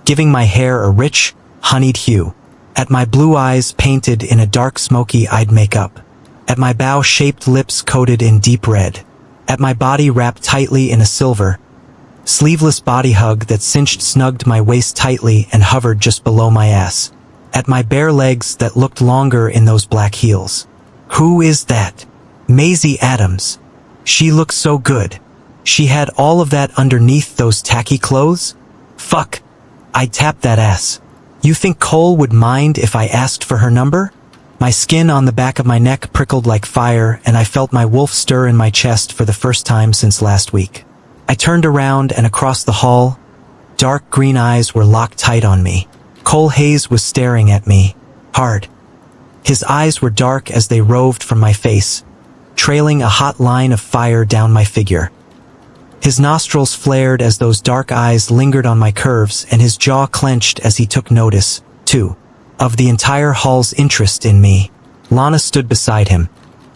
giving my hair a rich, honeyed hue. At my blue eyes painted in a dark smoky-eyed makeup. At my bow-shaped lips coated in deep red. At my body wrapped tightly in a silver, sleeveless body hug that cinched snugged my waist tightly and hovered just below my ass. At my bare legs that looked longer in those black heels. Who is that? Maisie Adams. She looked so good. She had all of that underneath those tacky clothes? Fuck. I tapped that ass. You think Cole would mind if I asked for her number? My skin on the back of my neck prickled like fire and I felt my wolf stir in my chest for the first time since last week. I turned around and across the hall, dark green eyes were locked tight on me. Cole Hayes was staring at me, hard. His eyes were dark as they roved from my face, trailing a hot line of fire down my figure. His nostrils flared as those dark eyes lingered on my curves and his jaw clenched as he took notice, too, of the entire hall's interest in me. Lana stood beside him,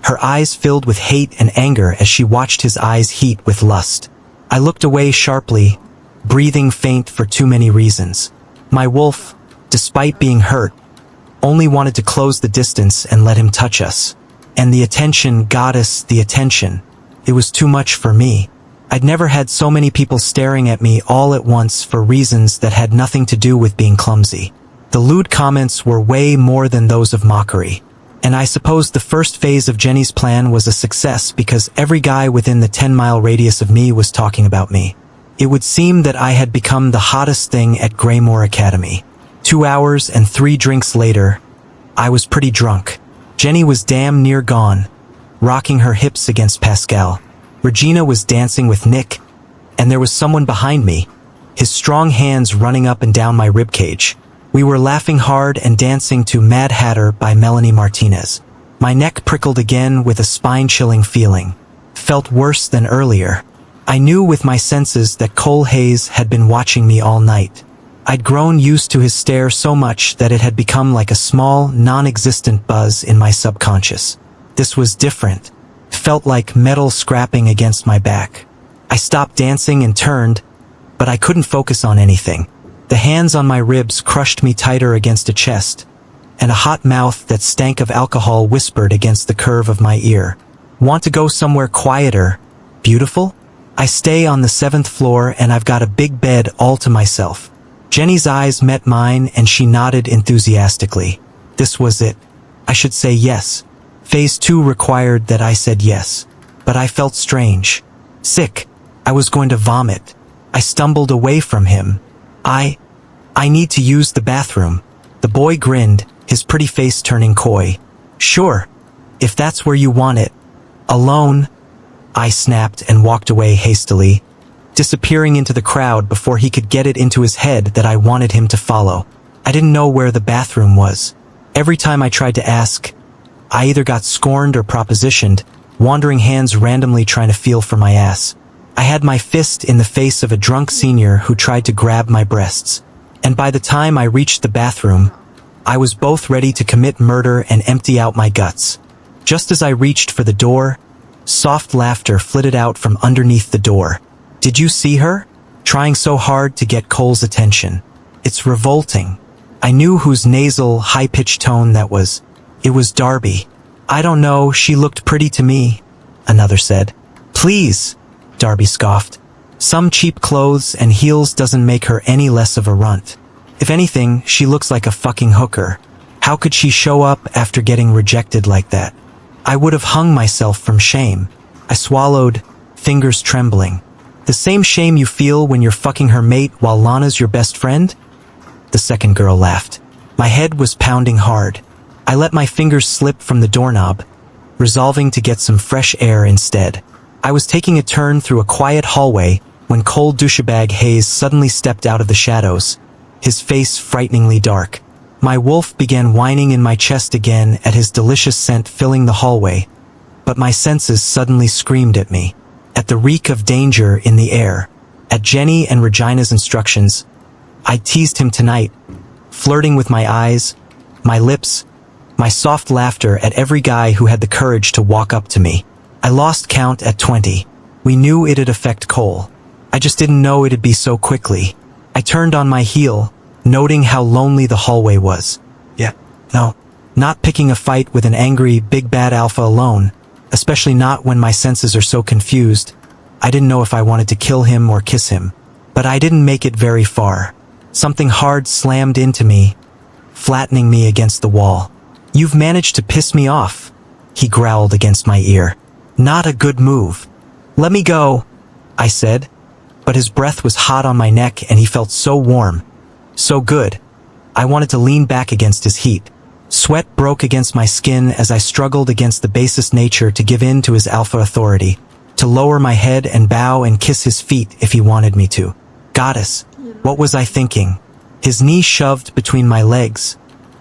her eyes filled with hate and anger as she watched his eyes heat with lust. I looked away sharply, breathing faint for too many reasons. My wolf, despite being hurt, only wanted to close the distance and let him touch us. And the attention, goddess, the attention. It was too much for me. I'd never had so many people staring at me all at once for reasons that had nothing to do with being clumsy. The lewd comments were way more than those of mockery. And I suppose the first phase of Jenny's plan was a success because every guy within the 10-mile radius of me was talking about me. It would seem that I had become the hottest thing at Greymore Academy. 2 hours and 3 drinks later, I was pretty drunk. Jenny was damn near gone, rocking her hips against Pascal. Regina was dancing with Nick, and there was someone behind me, his strong hands running up and down my ribcage. We were laughing hard and dancing to Mad Hatter by Melanie Martinez. My neck prickled again with a spine-chilling feeling. Felt worse than earlier. I knew with my senses that Cole Hayes had been watching me all night. I'd grown used to his stare so much that it had become like a small, non-existent buzz in my subconscious. This was different. Felt like metal scrapping against my back. I stopped dancing and turned, but I couldn't focus on anything. The hands on my ribs crushed me tighter against a chest, and a hot mouth that stank of alcohol whispered against the curve of my ear. Want to go somewhere quieter, beautiful? I stay on the 7th floor and I've got a big bed all to myself. Jenny's eyes met mine and she nodded enthusiastically. This was it. I should say yes. Phase 2 required that I said yes. But I felt strange. Sick. I was going to vomit. I stumbled away from him. I need to use the bathroom. The boy grinned, his pretty face turning coy. Sure. If that's where you want it. Alone. I snapped and walked away hastily, disappearing into the crowd before he could get it into his head that I wanted him to follow. I didn't know where the bathroom was. Every time I tried to ask, I either got scorned or propositioned, wandering hands randomly trying to feel for my ass. I had my fist in the face of a drunk senior who tried to grab my breasts. And by the time I reached the bathroom, I was both ready to commit murder and empty out my guts. Just as I reached for the door, soft laughter flitted out from underneath the door. Did you see her? Trying so hard to get Cole's attention. It's revolting. I knew whose nasal, high-pitched tone that was. It was Darby. I don't know, she looked pretty to me, another said. Please, Darby scoffed. Some cheap clothes and heels doesn't make her any less of a runt. If anything, she looks like a fucking hooker. How could she show up after getting rejected like that? I would have hung myself from shame. I swallowed, fingers trembling. The same shame you feel when you're fucking her mate while Lana's your best friend? The second girl laughed. My head was pounding hard. I let my fingers slip from the doorknob, resolving to get some fresh air instead. I was taking a turn through a quiet hallway when Cole douchebag Hayes suddenly stepped out of the shadows, his face frighteningly dark. My wolf began whining in my chest again at his delicious scent filling the hallway, but my senses suddenly screamed at me, at the reek of danger in the air, at Jenny and Regina's instructions. I teased him tonight, flirting with my eyes, my lips, my soft laughter at every guy who had the courage to walk up to me. I lost count at 20. We knew it'd affect Cole. I just didn't know it'd be so quickly. I turned on my heel, noting how lonely the hallway was. No, not picking a fight with an angry, big bad alpha alone, especially not when my senses are so confused. I didn't know if I wanted to kill him or kiss him. But I didn't make it very far. Something hard slammed into me, flattening me against the wall. You've managed to piss me off, he growled against my ear. Not a good move. Let me go, I said, but his breath was hot on my neck and he felt so warm, so good. I wanted to lean back against his heat. Sweat broke against my skin as I struggled against the basest nature to give in to his alpha authority, to lower my head and bow and kiss his feet if he wanted me to. Goddess, what was I thinking? His knee shoved between my legs,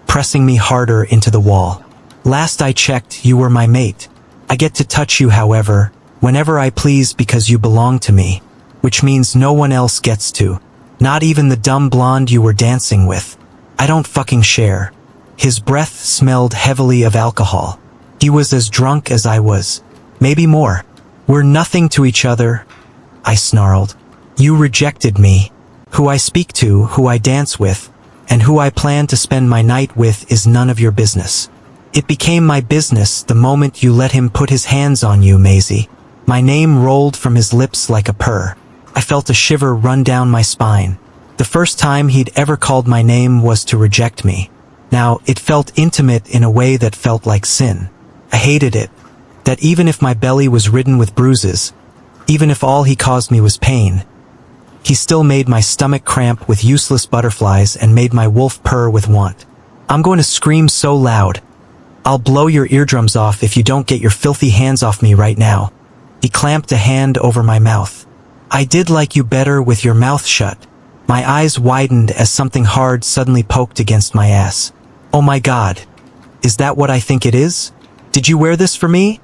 pressing me harder into the wall. Last I checked, you were my mate. I get to touch you, however, whenever I please because you belong to me, which means no one else gets to. Not even the dumb blonde you were dancing with. I don't fucking share. His breath smelled heavily of alcohol. He was as drunk as I was. Maybe more. We're nothing to each other, I snarled. You rejected me. Who I speak to, who I dance with, and who I plan to spend my night with is none of your business. It became my business the moment you let him put his hands on you, Maisie. My name rolled from his lips like a purr. I felt a shiver run down my spine. The first time he'd ever called my name was to reject me. Now, it felt intimate in a way that felt like sin. I hated it. That even if my belly was ridden with bruises, even if all he caused me was pain, he still made my stomach cramp with useless butterflies and made my wolf purr with want. I'm going to scream so loud. I'll blow your eardrums off if you don't get your filthy hands off me right now. He clamped a hand over my mouth. I did like you better with your mouth shut. My eyes widened as something hard suddenly poked against my ass. Oh my God. Is that what I think it is? Did you wear this for me?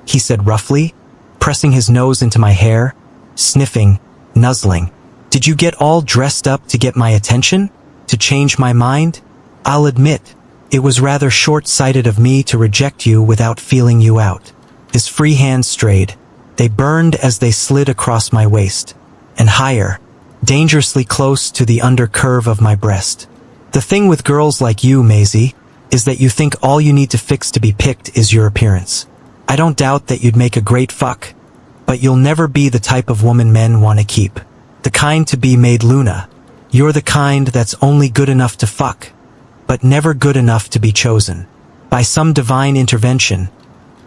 He said roughly, pressing his nose into my hair, sniffing, nuzzling. Did you get all dressed up to get my attention? To change my mind? I'll admit, it was rather short-sighted of me to reject you without feeling you out. His free hands strayed. They burned as they slid across my waist, and higher, dangerously close to the under curve of my breast. The thing with girls like you, Maisie, is that you think all you need to fix to be picked is your appearance. I don't doubt that you'd make a great fuck, but you'll never be the type of woman men want to keep. The kind to be made Luna. You're the kind that's only good enough to fuck, but never good enough to be chosen. By some divine intervention,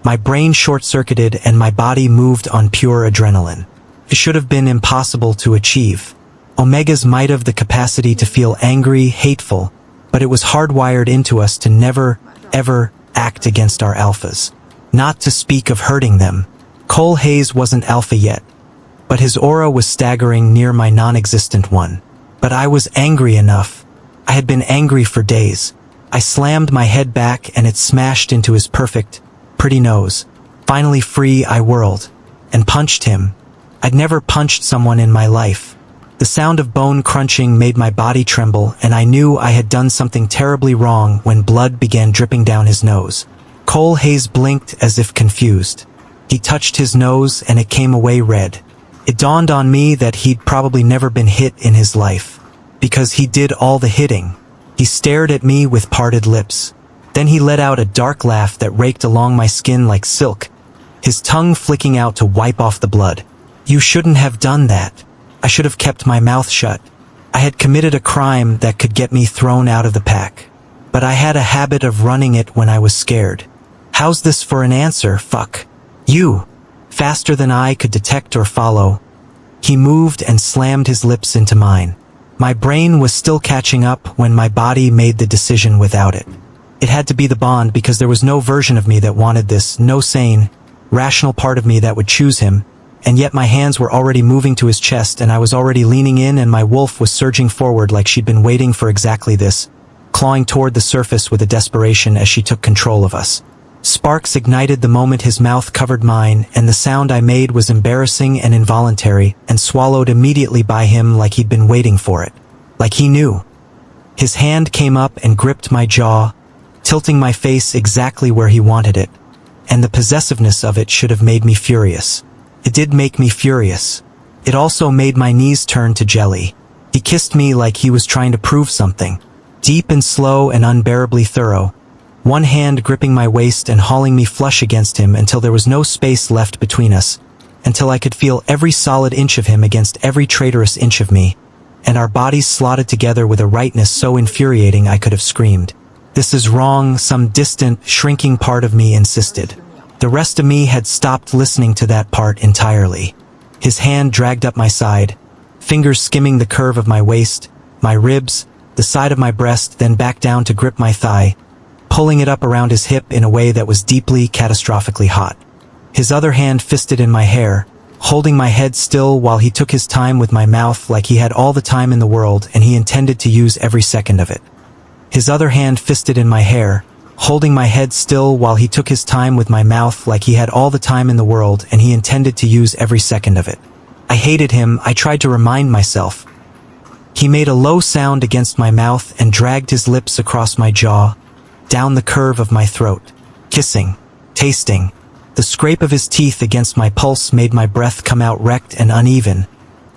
my brain short-circuited and my body moved on pure adrenaline. It should have been impossible to achieve. Omegas might have the capacity to feel angry, hateful, but it was hardwired into us to never, ever act against our alphas. Not to speak of hurting them. Cole Hayes wasn't alpha yet, but his aura was staggering near my non-existent one. But I was angry enough. I had been angry for days. I slammed my head back and it smashed into his perfect, pretty nose. Finally free, I whirled and punched him. I'd never punched someone in my life. The sound of bone crunching made my body tremble, and I knew I had done something terribly wrong when blood began dripping down his nose. Cole Hayes blinked as if confused. He touched his nose and it came away red. It dawned on me that he'd probably never been hit in his life, because he did all the hitting. He stared at me with parted lips. Then he let out a dark laugh that raked along my skin like silk, his tongue flicking out to wipe off the blood. You shouldn't have done that. I should have kept my mouth shut. I had committed a crime that could get me thrown out of the pack. But I had a habit of running it when I was scared. How's this for an answer, fuck? You. Faster than I could detect or follow. He moved and slammed his lips into mine. My brain was still catching up when my body made the decision without it. It had to be the bond because there was no version of me that wanted this, no sane, rational part of me that would choose him. And yet my hands were already moving to his chest and I was already leaning in and my wolf was surging forward like she'd been waiting for exactly this, clawing toward the surface with a desperation as she took control of us. Sparks ignited the moment his mouth covered mine, and the sound I made was embarrassing and involuntary, and swallowed immediately by him like he'd been waiting for it. Like he knew. His hand came up and gripped my jaw, tilting my face exactly where he wanted it, and the possessiveness of it should have made me furious. It did make me furious. It also made my knees turn to jelly. He kissed me like he was trying to prove something. Deep and slow and unbearably thorough. One hand gripping my waist and hauling me flush against him until there was no space left between us. Until I could feel every solid inch of him against every traitorous inch of me. And our bodies slotted together with a rightness so infuriating I could have screamed. This is wrong, some distant, shrinking part of me insisted. The rest of me had stopped listening to that part entirely. His hand dragged up my side, fingers skimming the curve of my waist, my ribs, the side of my breast, then back down to grip my thigh, pulling it up around his hip in a way that was deeply, catastrophically hot. His other hand fisted in my hair, holding my head still while he took his time with my mouth like he had all the time in the world and he intended to use every second of it. His other hand fisted in my hair, holding my head still while he took his time with my mouth like he had all the time in the world and he intended to use every second of it. I hated him, I tried to remind myself. He made a low sound against my mouth and dragged his lips across my jaw, down the curve of my throat, kissing, tasting. The scrape of his teeth against my pulse made my breath come out wrecked and uneven,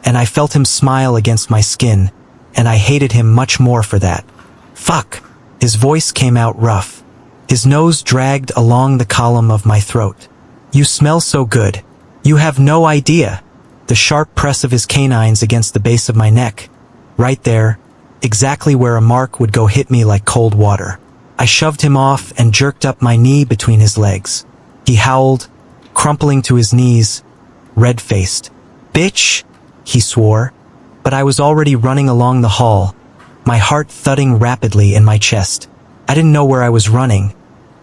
and I felt him smile against my skin, and I hated him much more for that. Fuck! His voice came out rough. His nose dragged along the column of my throat. You smell so good. You have no idea. The sharp press of his canines against the base of my neck. Right there, exactly where a mark would go hit me like cold water. I shoved him off and jerked up my knee between his legs. He howled, crumpling to his knees, red-faced. Bitch! He swore. But I was already running along the hall, my heart thudding rapidly in my chest. I didn't know where I was running,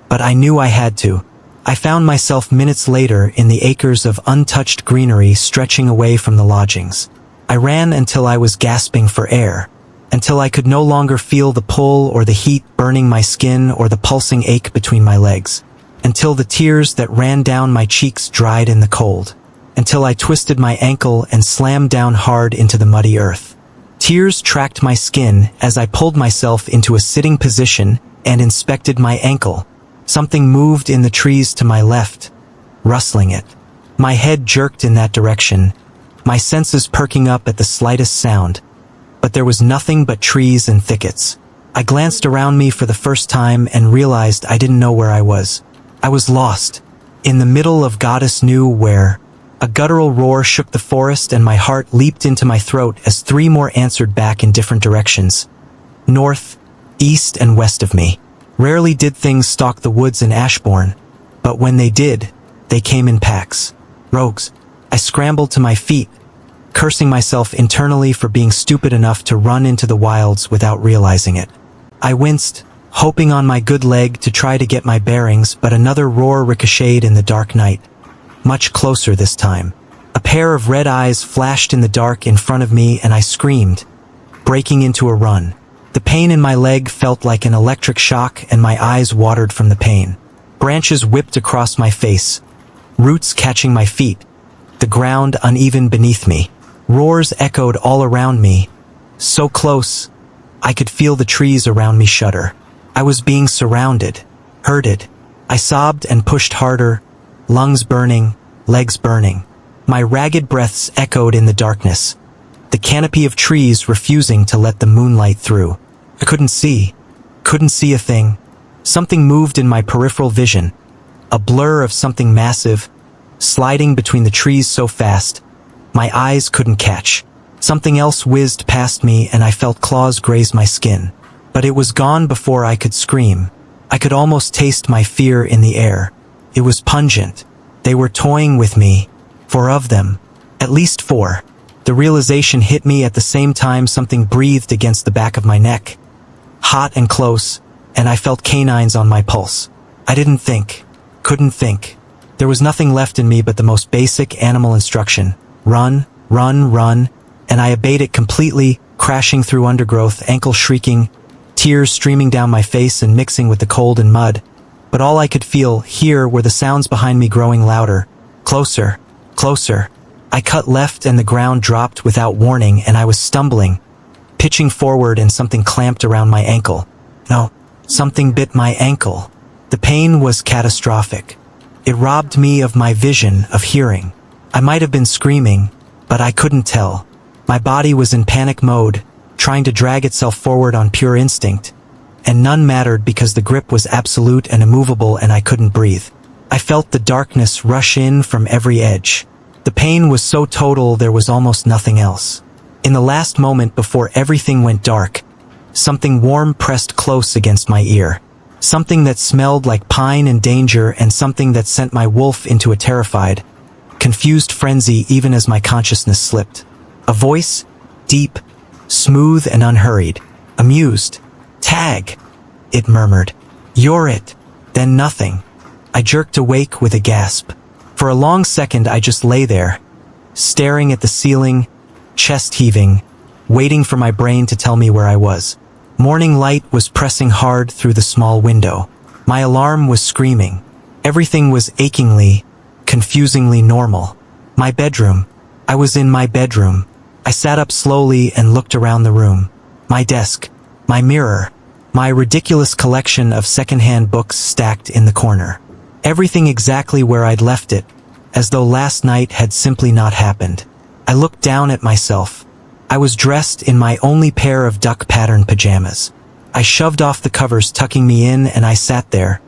but I knew I had to. I found myself minutes later in the acres of untouched greenery stretching away from the lodgings. I ran until I was gasping for air, until I could no longer feel the pull or the heat burning my skin or the pulsing ache between my legs, until the tears that ran down my cheeks dried in the cold, until I twisted my ankle and slammed down hard into the muddy earth. Tears tracked my skin as I pulled myself into a sitting position and inspected my ankle. Something moved in the trees to my left, rustling it. My head jerked in that direction, my senses perking up at the slightest sound. But there was nothing but trees and thickets. I glanced around me for the first time and realized I didn't know where I was. I was lost, in the middle of goddess knew where. A guttural roar shook the forest and my heart leaped into my throat as three more answered back in different directions. North, east, and west of me. Rarely did things stalk the woods in Ashbourne, but when they did, they came in packs. Rogues. I scrambled to my feet, cursing myself internally for being stupid enough to run into the wilds without realizing it. I winced, hoping on my good leg to try to get my bearings, but another roar ricocheted in the dark night. Much closer this time. A pair of red eyes flashed in the dark in front of me and I screamed, breaking into a run. The pain in my leg felt like an electric shock and my eyes watered from the pain. Branches whipped across my face, roots catching my feet, the ground uneven beneath me. Roars echoed all around me, so close, I could feel the trees around me shudder. I was being surrounded, herded. I sobbed and pushed harder, lungs burning, legs burning. My ragged breaths echoed in the darkness, the canopy of trees refusing to let the moonlight through. I couldn't see a thing. Something moved in my peripheral vision, a blur of something massive, sliding between the trees so fast, my eyes couldn't catch. Something else whizzed past me and I felt claws graze my skin. But it was gone before I could scream. I could almost taste my fear in the air. It was pungent. They were toying with me. 4 of them. At least 4. The realization hit me at the same time something breathed against the back of my neck. Hot and close, and I felt canines on my pulse. I didn't think. Couldn't think. There was nothing left in me but the most basic animal instruction. Run, run, run, and I obeyed it completely, crashing through undergrowth, ankle shrieking, tears streaming down my face and mixing with the cold and mud. But all I could hear were the sounds behind me growing louder. Closer, closer. I cut left and the ground dropped without warning and I was stumbling, pitching forward and something clamped around my ankle. No, something bit my ankle. The pain was catastrophic. It robbed me of my vision of hearing. I might have been screaming, but I couldn't tell. My body was in panic mode, trying to drag itself forward on pure instinct, and none mattered because the grip was absolute and immovable and I couldn't breathe. I felt the darkness rush in from every edge. The pain was so total there was almost nothing else. In the last moment before everything went dark, something warm pressed close against my ear. Something that smelled like pine and danger and something that sent my wolf into a terrified, confused frenzy even as my consciousness slipped. A voice, deep, smooth and unhurried, amused. "Tag," it murmured. "You're it." Then nothing. I jerked awake with a gasp. For a long second I just lay there, staring at the ceiling, chest heaving, waiting for my brain to tell me where I was. Morning light was pressing hard through the small window. My alarm was screaming. Everything was achingly, confusingly normal. My bedroom. I was in my bedroom. I sat up slowly and looked around the room. My desk, my mirror, my ridiculous collection of secondhand books stacked in the corner. Everything exactly where I'd left it, as though last night had simply not happened. I looked down at myself. I was dressed in my only pair of duck-pattern pajamas. I shoved off the covers, tucking me in, and I sat there,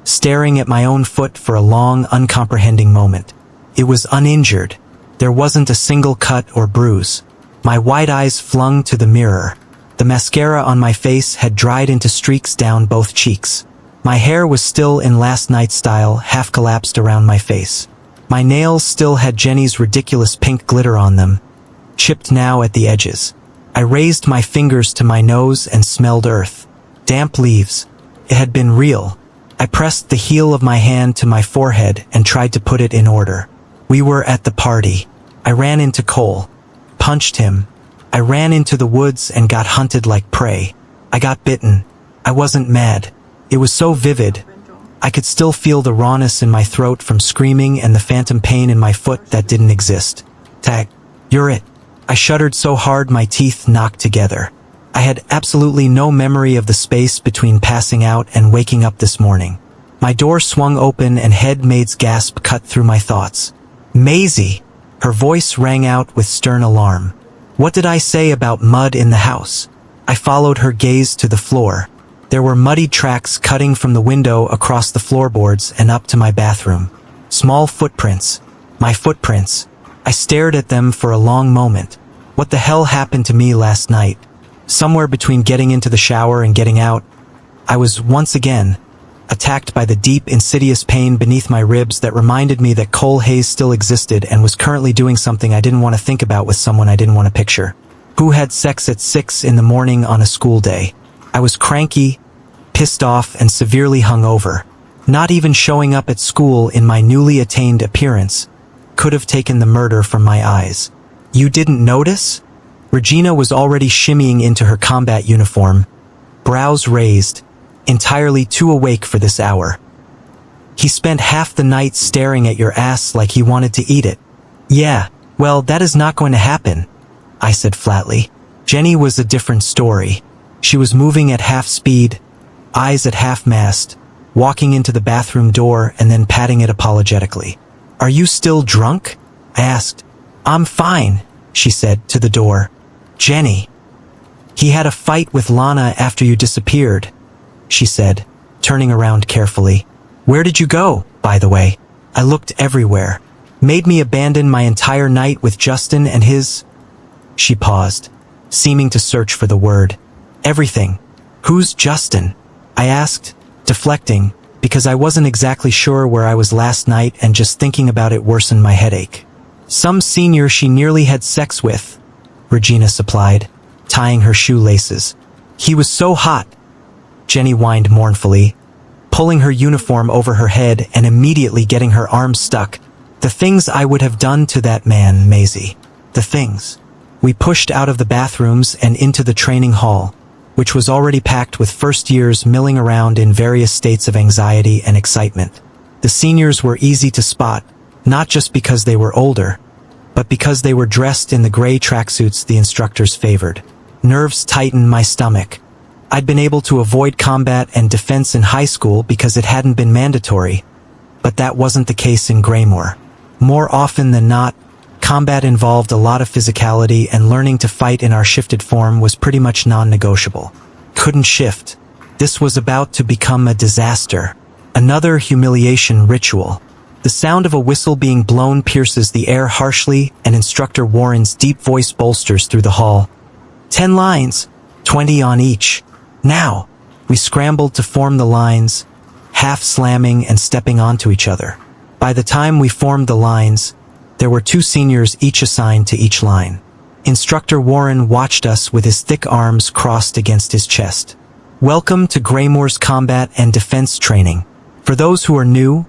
staring at my own foot for a long, uncomprehending moment. It was uninjured. There wasn't a single cut or bruise. My wide eyes flung to the mirror. The mascara on my face had dried into streaks down both cheeks. My hair was still in last night's style, half collapsed around my face. My nails still had Jenny's ridiculous pink glitter on them, chipped now at the edges. I raised my fingers to my nose and smelled earth. Damp leaves. It had been real. I pressed the heel of my hand to my forehead and tried to put it in order. We were at the party. I ran into Cole. Punched him. I ran into the woods and got hunted like prey. I got bitten. I wasn't mad. It was so vivid. I could still feel the rawness in my throat from screaming and the phantom pain in my foot that didn't exist. Tag. You're it. I shuddered so hard my teeth knocked together. I had absolutely no memory of the space between passing out and waking up this morning. My door swung open and head-maid's gasp cut through my thoughts. Maisie! Her voice rang out with stern alarm. What did I say about mud in the house? I followed her gaze to the floor. There were muddy tracks cutting from the window across the floorboards and up to my bathroom. Small footprints. My footprints. I stared at them for a long moment. What the hell happened to me last night? Somewhere between getting into the shower and getting out, I was once again attacked by the deep, insidious pain beneath my ribs that reminded me that Cole Hayes still existed and was currently doing something I didn't want to think about with someone I didn't want to picture. Who had sex at 6 in the morning on a school day? I was cranky, pissed off, and severely hungover. Not even showing up at school in my newly attained appearance could have taken the murder from my eyes. You didn't notice? Regina was already shimmying into her combat uniform, brows raised, entirely too awake for this hour. He spent half the night staring at your ass like he wanted to eat it. Yeah, well, that is not going to happen, I said flatly. Jenny was a different story. She was moving at half speed, eyes at half-mast, walking into the bathroom door and then patting it apologetically. Are you still drunk? I asked. I'm fine, she said, to the door. Jenny. He had a fight with Lana after you disappeared, she said, turning around carefully. Where did you go, by the way? I looked everywhere. Made me abandon my entire night with Justin and his... She paused, seeming to search for the word. Everything. Who's Justin? I asked, deflecting, because I wasn't exactly sure where I was last night and just thinking about it worsened my headache. Some senior she nearly had sex with, Regina supplied, tying her shoelaces. He was so hot, Jenny whined mournfully, pulling her uniform over her head and immediately getting her arms stuck. The things I would have done to that man, Maisie. The things. We pushed out of the bathrooms and into the training hall, which was already packed with first years milling around in various states of anxiety and excitement. The seniors were easy to spot, not just because they were older, but because they were dressed in the gray tracksuits the instructors favored. Nerves tightened my stomach. I'd been able to avoid combat and defense in high school because it hadn't been mandatory, but that wasn't the case in Graymore. More often than not, combat involved a lot of physicality, and learning to fight in our shifted form was pretty much non-negotiable. Couldn't shift. This was about to become a disaster. Another humiliation ritual. The sound of a whistle being blown pierces the air harshly, and Instructor Warren's deep voice bolsters through the hall. 10 lines, 20 on each. Now, we scrambled to form the lines, half slamming and stepping onto each other. By the time we formed the lines, there were 2 seniors each assigned to each line. Instructor Warren watched us with his thick arms crossed against his chest. Welcome to Graymore's Combat and Defense Training. For those who are new,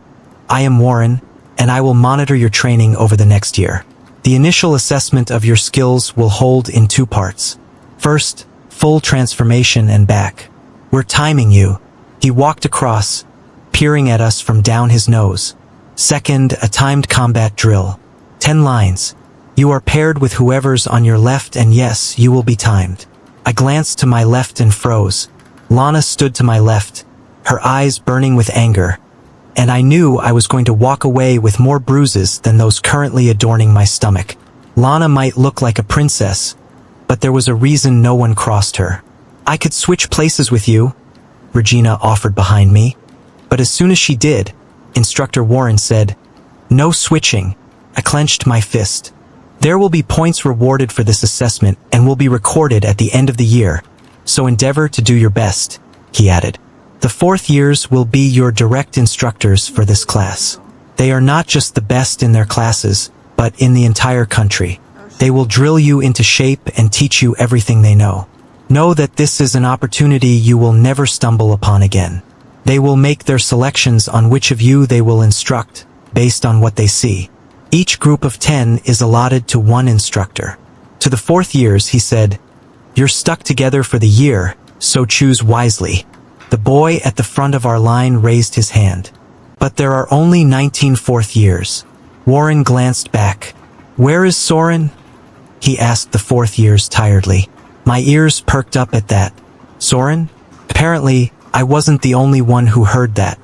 I am Warren, and I will monitor your training over the next year. The initial assessment of your skills will hold in 2 parts. First, full transformation and back. We're timing you. He walked across, peering at us from down his nose. Second, a timed combat drill. 10 lines. You are paired with whoever's on your left, and yes, you will be timed. I glanced to my left and froze. Lana stood to my left, her eyes burning with anger. and I knew I was going to walk away with more bruises than those currently adorning my stomach. Lana might look like a princess, but there was a reason no one crossed her. I could switch places with you, Regina offered behind me, but as soon as she did, Instructor Warren said, "No switching." I clenched my fist. "There will be points rewarded for this assessment and will be recorded at the end of the year, so endeavor to do your best," he added. "The fourth years will be your direct instructors for this class. They are not just the best in their classes, but in the entire country. They will drill you into shape and teach you everything they know. Know that this is an opportunity you will never stumble upon again. They will make their selections on which of you they will instruct, based on what they see. Each group of 10 is allotted to one instructor. To the fourth years, he said, "You're stuck together for the year, so choose wisely." The boy at the front of our line raised his hand. "But there are only 19 fourth years." Warren glanced back. "Where is Soren?" he asked the fourth years tiredly. My ears perked up at that. Soren? Apparently, I wasn't the only one who heard that.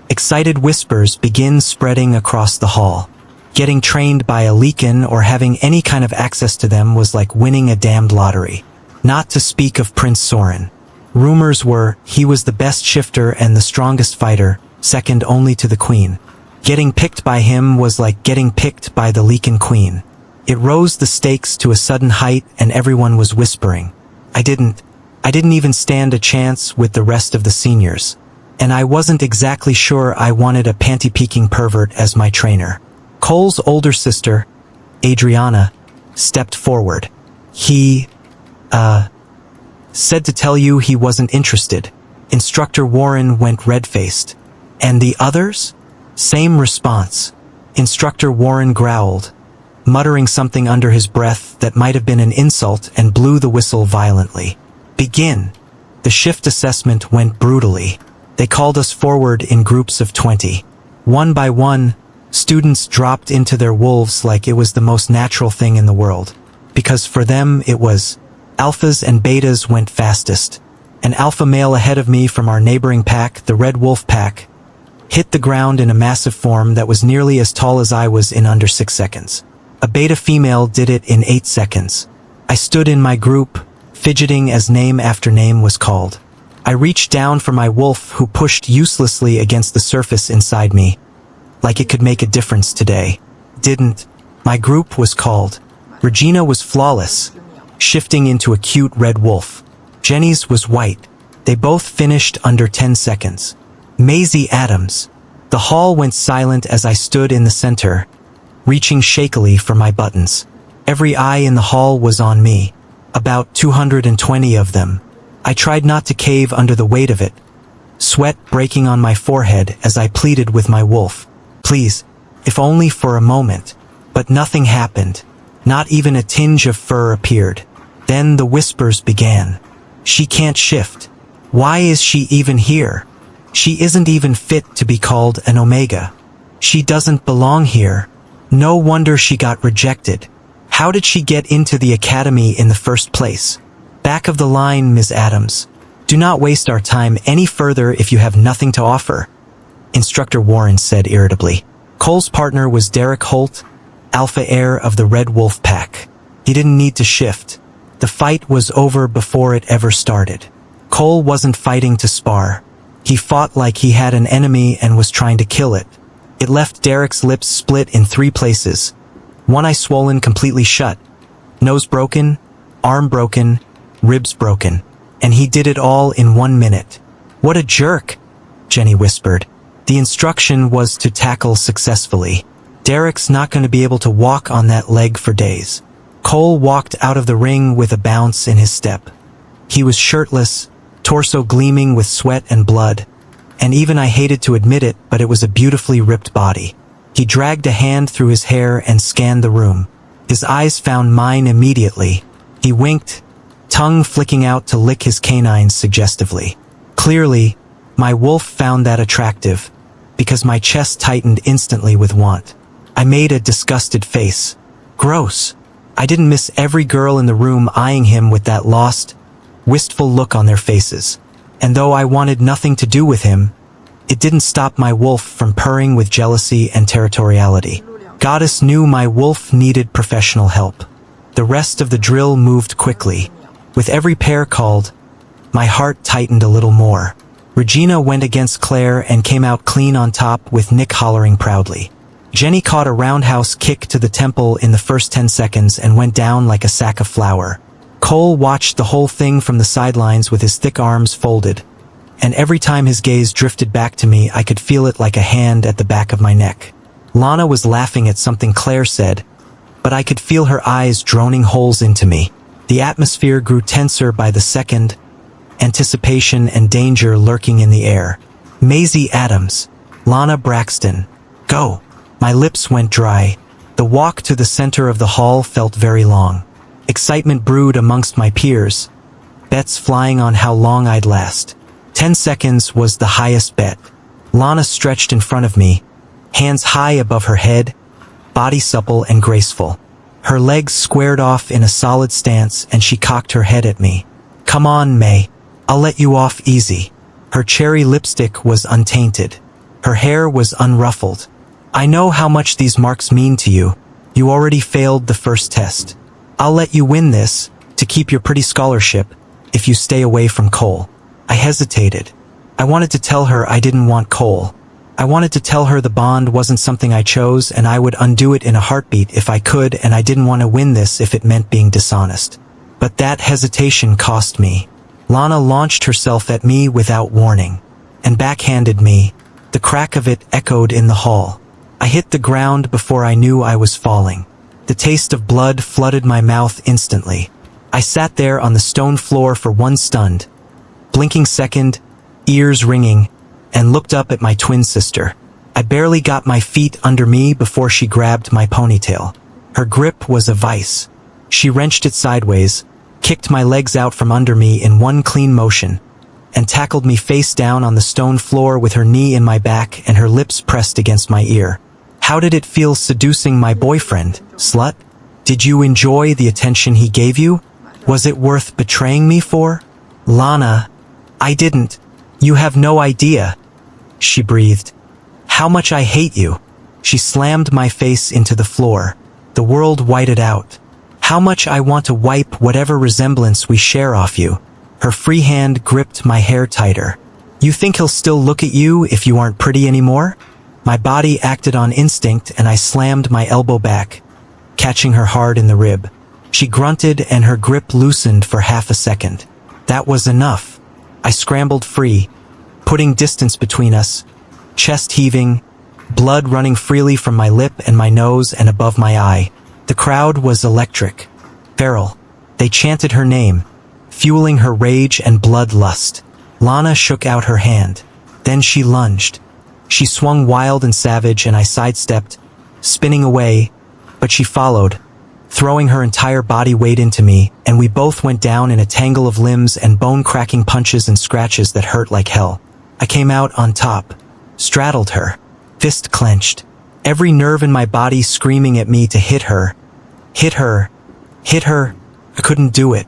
Excited whispers began spreading across the hall. Getting trained by a LYCAN or having any kind of access to them was like winning a damned lottery. Not to speak of Prince Soren. Rumors were he was the best shifter and the strongest fighter, second only to the Queen. Getting picked by him was like getting picked by the LYCAN Queen. It rose the stakes to a sudden height and everyone was whispering. I didn't even stand a chance with the rest of the seniors. And I wasn't exactly sure I wanted a panty-peeking pervert as my trainer. Cole's older sister, Adriana, stepped forward. He, said to tell you he wasn't interested. Instructor Warren went red-faced. And the others? Same response. Instructor Warren growled, muttering something under his breath that might have been an insult, and blew the whistle violently. Begin. The shift assessment went brutally. They called us forward in groups of 20. One by one, students dropped into their wolves like it was the most natural thing in the world. Because for them it was. Alphas and betas went fastest. An alpha male ahead of me from our neighboring pack, the Red Wolf Pack, hit the ground in a massive form that was nearly as tall as I was in under 6 seconds. A beta female did it in 8 seconds. I stood in my group, fidgeting as name after name was called. I reached down for my wolf, who pushed uselessly against the surface inside me. Like it could make a difference today. Didn't. My group was called. Regina was flawless, shifting into a cute red wolf. Jenny's was white. They both finished under 10 seconds. Maisie Adams. The hall went silent as I stood in the center, reaching shakily for my buttons. Every eye in the hall was on me. About 220 of them. I tried not to cave under the weight of it, sweat breaking on my forehead as I pleaded with my wolf. Please, if only for a moment. But nothing happened. Not even a tinge of fur appeared. Then the whispers began. She can't shift. Why is she even here? She isn't even fit to be called an Omega. She doesn't belong here. No wonder she got rejected. How did she get into the academy in the first place? Back of the line, Ms. Adams. Do not waste our time any further if you have nothing to offer, Instructor Warren said irritably. Cole's partner was Derek Holt, alpha heir of the Red Wolf Pack. He didn't need to shift. The fight was over before it ever started. Cole wasn't fighting to spar. He fought like he had an enemy and was trying to kill it. It left Derek's lips split in 3 places. One eye swollen completely shut. Nose broken, arm broken, ribs broken. And he did it all in 1 minute. What a jerk, Jenny whispered. The instruction was to tackle successfully. Derek's not going to be able to walk on that leg for days. Cole walked out of the ring with a bounce in his step. He was shirtless, torso gleaming with sweat and blood. And even I hated to admit it, but it was a beautifully ripped body. He dragged a hand through his hair and scanned the room. His eyes found mine immediately. He winked, tongue flicking out to lick his canines suggestively. Clearly, my wolf found that attractive, because my chest tightened instantly with want. I made a disgusted face. Gross. I didn't miss every girl in the room eyeing him with that lost, wistful look on their faces. And though I wanted nothing to do with him, It didn't stop my wolf from purring with jealousy and territoriality. Goddess knew my wolf needed professional help. The rest of the drill moved quickly. With every pair called, my heart tightened a little more. Regina went against Claire and came out clean on top with Nick hollering proudly. Jenny caught a roundhouse kick to the temple in the first 10 seconds and went down like a sack of flour. Cole watched the whole thing from the sidelines with his thick arms folded, and every time his gaze drifted back to me, I could feel it like a hand at the back of my neck. Lana was laughing at something Claire said, but I could feel her eyes droning holes into me. The atmosphere grew tenser by the second, anticipation and danger lurking in the air. Maisie Adams, Lana Braxton, go! My lips went dry. The walk to the center of the hall felt very long. Excitement brewed amongst my peers, bets flying on how long I'd last. 10 seconds was the highest bet. Lana stretched in front of me, hands high above her head, body supple and graceful. Her legs squared off in a solid stance and she cocked her head at me. Come on, May. I'll let you off easy. Her cherry lipstick was untainted. Her hair was unruffled. I know how much these marks mean to you. You already failed the first test. I'll let you win this, to keep your pretty scholarship, if you stay away from Cole. I hesitated. I wanted to tell her I didn't want Cole. I wanted to tell her the bond wasn't something I chose and I would undo it in a heartbeat if I could, and I didn't want to win this if it meant being dishonest. But that hesitation cost me. Lana launched herself at me without warning, and backhanded me. The crack of it echoed in the hall. I hit the ground before I knew I was falling. The taste of blood flooded my mouth instantly. I sat there on the stone floor for one stunned, blinking second, ears ringing, and looked up at my twin sister. I barely got my feet under me before she grabbed my ponytail. Her grip was a vice. She wrenched it sideways, kicked my legs out from under me in one clean motion, and tackled me face down on the stone floor with her knee in my back and her lips pressed against my ear. How did it feel seducing my boyfriend, slut? Did you enjoy the attention he gave you? Was it worth betraying me for? Lana, I didn't. You have no idea, she breathed. How much I hate you. She slammed my face into the floor. The world whited out. How much I want to wipe whatever resemblance we share off you. Her free hand gripped my hair tighter. You think he'll still look at you if you aren't pretty anymore? My body acted on instinct and I slammed my elbow back, catching her hard in the rib. She grunted and her grip loosened for half a second. That was enough. I scrambled free, putting distance between us, chest heaving, blood running freely from my lip and my nose and above my eye. The crowd was electric. Feral. They chanted her name, fueling her rage and bloodlust. Lana shook out her hand. Then she lunged. She swung wild and savage and I sidestepped, spinning away, but she followed, throwing her entire body weight into me, and we both went down in a tangle of limbs and bone-cracking punches and scratches that hurt like hell. I came out on top, straddled her, fist clenched, every nerve in my body screaming at me to hit her. Hit her. Hit her. I couldn't do it.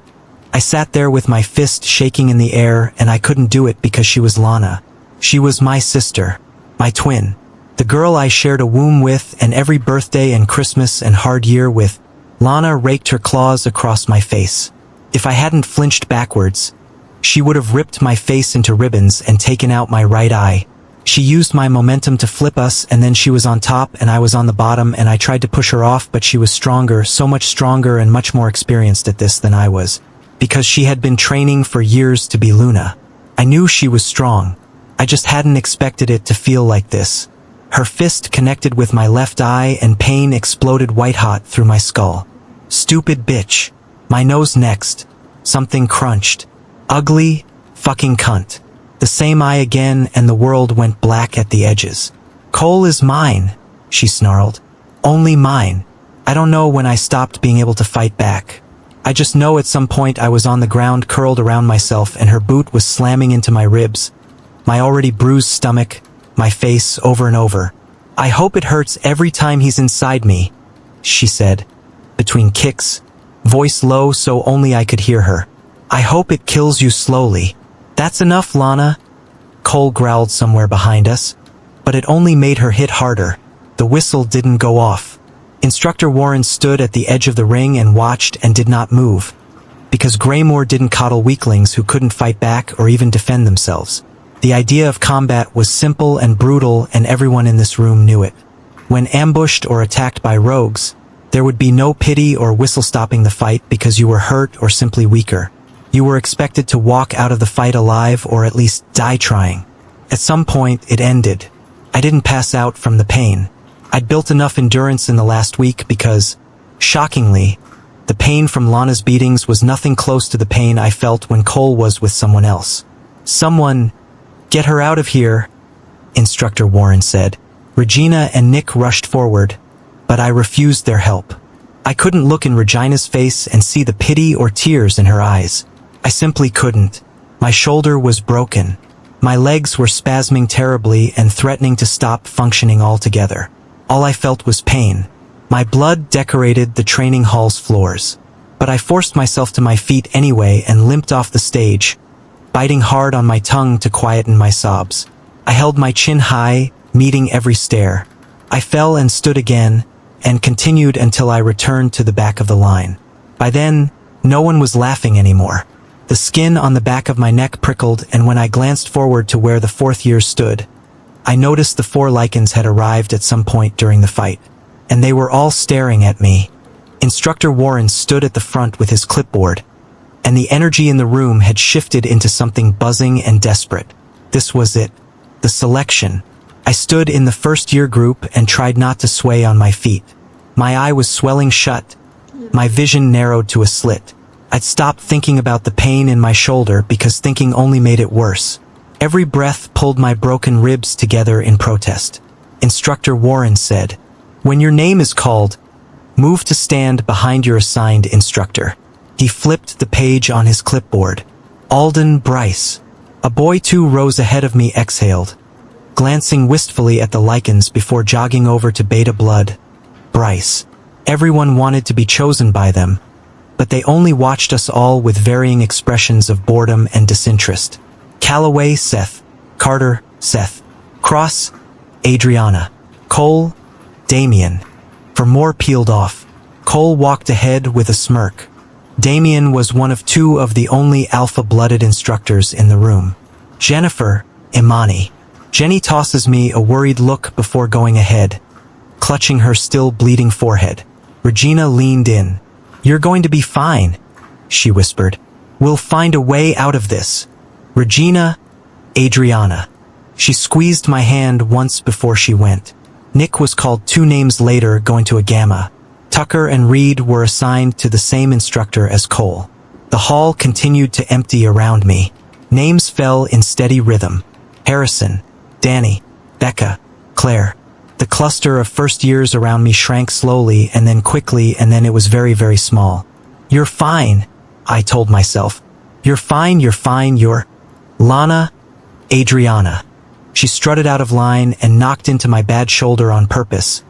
I sat there with my fist shaking in the air, and I couldn't do it because she was Lana. She was my sister. My twin, the girl I shared a womb with and every birthday and Christmas and hard year with. Lana raked her claws across my face. If I hadn't flinched backwards, she would have ripped my face into ribbons and taken out my right eye. She used my momentum to flip us, and then she was on top and I was on the bottom, and I tried to push her off, but she was stronger, so much stronger and much more experienced at this than I was, because she had been training for years to be Luna. I knew she was strong. I just hadn't expected it to feel like this. Her fist connected with my left eye and pain exploded white-hot through my skull. Stupid bitch. My nose next. Something crunched. Ugly, fucking cunt. The same eye again and the world went black at the edges. Cole is mine, she snarled. Only mine. I don't know when I stopped being able to fight back. I just know at some point I was on the ground curled around myself and her boot was slamming into my ribs, my already bruised stomach, my face over and over. I hope it hurts every time he's inside me, she said, between kicks, voice low so only I could hear her. I hope it kills you slowly. That's enough, Lana. Cole growled somewhere behind us. But it only made her hit harder. The whistle didn't go off. Instructor Warren stood at the edge of the ring and watched and did not move. Because Greymore didn't coddle weaklings who couldn't fight back or even defend themselves. The idea of combat was simple and brutal, and everyone in this room knew it. When ambushed or attacked by rogues, there would be no pity or whistle stopping the fight because you were hurt or simply weaker. You were expected to walk out of the fight alive or at least die trying. At some point, it ended. I didn't pass out from the pain. I'd built enough endurance in the last week because, shockingly, the pain from Lana's beatings was nothing close to the pain I felt when Cole was with someone else. "Someone, get her out of here," Instructor Warren said. Regina and Nick rushed forward, but I refused their help. I couldn't look in Regina's face and see the pity or tears in her eyes. I simply couldn't. My shoulder was broken. My legs were spasming terribly and threatening to stop functioning altogether. All I felt was pain. My blood decorated the training hall's floors. But I forced myself to my feet anyway and limped off the stage, biting hard on my tongue to quieten my sobs. I held my chin high, meeting every stare. I fell and stood again, and continued until I returned to the back of the line. By then, no one was laughing anymore. The skin on the back of my neck prickled, and when I glanced forward to where the fourth year stood, I noticed the 4 LYCANS had arrived at some point during the fight, and they were all staring at me. Instructor Warren stood at the front with his clipboard, and the energy in the room had shifted into something buzzing and desperate. This was it. The selection. I stood in the first-year group and tried not to sway on my feet. My eye was swelling shut. My vision narrowed to a slit. I'd stopped thinking about the pain in my shoulder because thinking only made it worse. Every breath pulled my broken ribs together in protest. Instructor Warren said, "When your name is called, move to stand behind your assigned instructor." He flipped the page on his clipboard. Alden Bryce. A boy 2 rows ahead of me exhaled, glancing wistfully at the LYCANS before jogging over to Beta Blood. Bryce. Everyone wanted to be chosen by them, but they only watched us all with varying expressions of boredom and disinterest. Calloway, Seth. Carter, Seth. Cross, Adriana. Cole, Damien. For more peeled off. Cole walked ahead with a smirk. Damien was one of 2 of the only alpha-blooded instructors in the room. Jennifer, Imani. Jenny tosses me a worried look before going ahead, clutching her still bleeding forehead. Regina leaned in. "You're going to be fine," she whispered. "We'll find a way out of this." Regina, Adriana. She squeezed my hand once before she went. Nick was called 2 names later, going to a Gamma. Tucker and Reed were assigned to the same instructor as Cole. The hall continued to empty around me. Names fell in steady rhythm. Harrison, Danny, Becca, Claire. The cluster of first years around me shrank slowly and then quickly, and then it was very, very small. "You're fine," I told myself. "You're fine, you're fine, you're..." Lana, Adriana. She strutted out of line and knocked into my bad shoulder on purpose,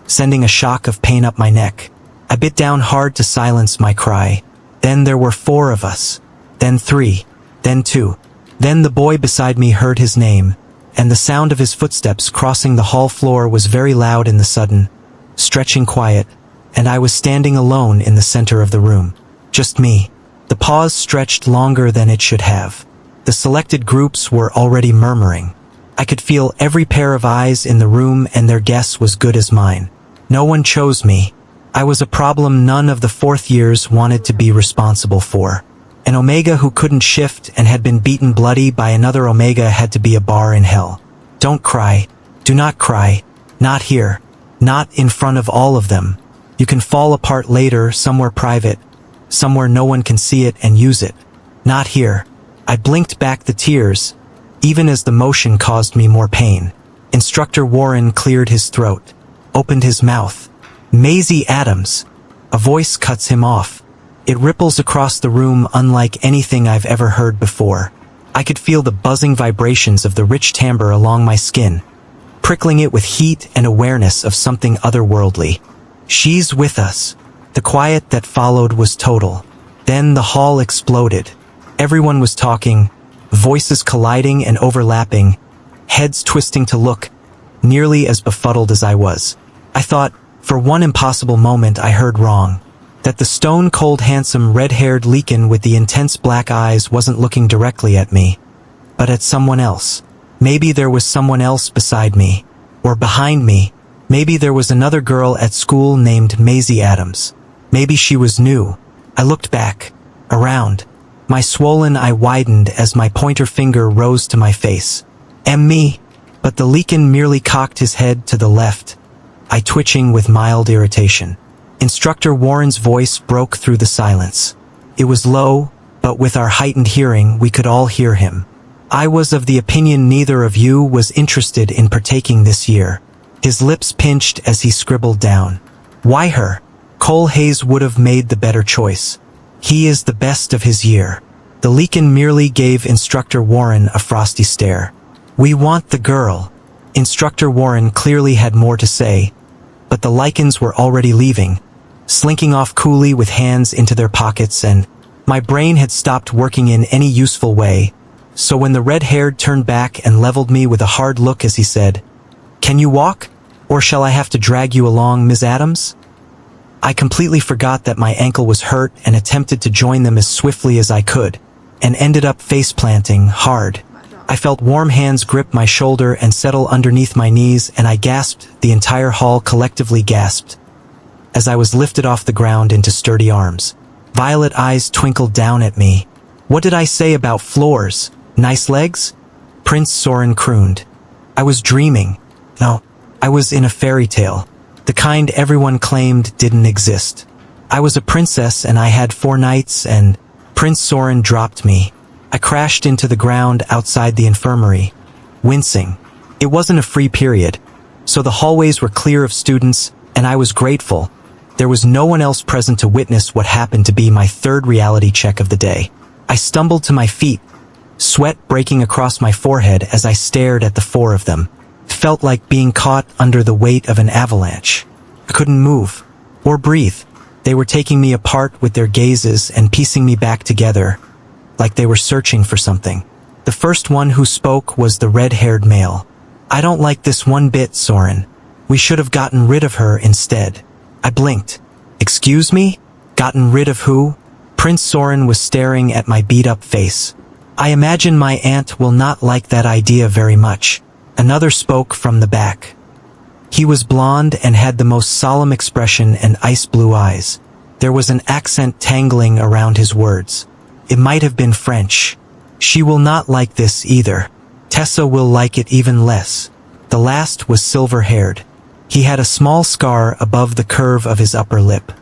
sending a shock of pain up my neck. I bit down hard to silence my cry. Then there were 4 of us. Then 3. Then 2. Then the boy beside me heard his name, and the sound of his footsteps crossing the hall floor was very loud in the sudden, stretching quiet, and I was standing alone in the center of the room. Just me. The pause stretched longer than it should have. The selected groups were already murmuring. I could feel every pair of eyes in the room, and their guess was good as mine. No one chose me. I was a problem none of the 4th years wanted to be responsible for. An Omega who couldn't shift and had been beaten bloody by another Omega had to be a bar in hell. Don't cry. Do not cry. Not here. Not in front of all of them. You can fall apart later, somewhere private, somewhere no one can see it and use it. Not here. I blinked back the tears, even as the motion caused me more pain. Instructor Warren cleared his throat, opened his mouth. "Maisie Adams." A voice cuts him off. It ripples across the room unlike anything I've ever heard before. I could feel the buzzing vibrations of the rich timbre along my skin, prickling it with heat and awareness of something otherworldly. "She's with us." The quiet that followed was total. Then the hall exploded. Everyone was talking, voices colliding and overlapping, heads twisting to look, nearly as befuddled as I was. I thought, for one impossible moment I heard wrong. That the stone-cold handsome red-haired Lycan with the intense black eyes wasn't looking directly at me, but at someone else. Maybe there was someone else beside me, or behind me. Maybe there was another girl at school named Maisie Adams. Maybe she was new. I looked back, around. My swollen eye widened as my pointer finger rose to my face. Me? But the Lycan merely cocked his head to the left, I twitching with mild irritation. Instructor Warren's voice broke through the silence. It was low, but with our heightened hearing we could all hear him. I was of the opinion neither of you was interested in partaking this year. His lips pinched as he scribbled down. Why her? Cole Hayes would have made the better choice. He is the best of his year. The Lycan merely gave Instructor Warren a frosty stare. We want the girl. Instructor Warren clearly had more to say, but the LYCANS were already leaving, slinking off coolly with hands into their pockets, and my brain had stopped working in any useful way. So when the red-haired turned back and leveled me with a hard look as he said, "Can you walk? Or shall I have to drag you along, Ms. Adams?" I completely forgot that my ankle was hurt and attempted to join them as swiftly as I could, and ended up face-planting hard. I felt warm hands grip my shoulder and settle underneath my knees, and I gasped. The entire hall collectively gasped as I was lifted off the ground into sturdy arms. Violet eyes twinkled down at me. What did I say about floors? Nice legs? Prince Soren crooned. I was dreaming. No, I was in a fairy tale. The kind everyone claimed didn't exist. I was a princess and I had 4 knights, and Prince Soren dropped me. I crashed into the ground outside the infirmary, wincing. It wasn't a free period, so the hallways were clear of students, and I was grateful. There was no one else present to witness what happened to be my third reality check of the day. I stumbled to my feet, sweat breaking across my forehead as I stared at the 4 of them. It felt like being caught under the weight of an avalanche. I couldn't move, or breathe. They were taking me apart with their gazes and piecing me back together, like they were searching for something. The first one who spoke was the red-haired male. I don't like this one bit, Soren. We should have gotten rid of her instead. I blinked. Excuse me? Gotten rid of who? Prince Soren was staring at my beat-up face. I imagine my aunt will not like that idea very much. Another spoke from the back. He was blonde and had the most solemn expression and ice-blue eyes. There was an accent tangling around his words. It might have been French. She will not like this either. Tessa will like it even less. The last was silver-haired. He had a small scar above the curve of his upper lip.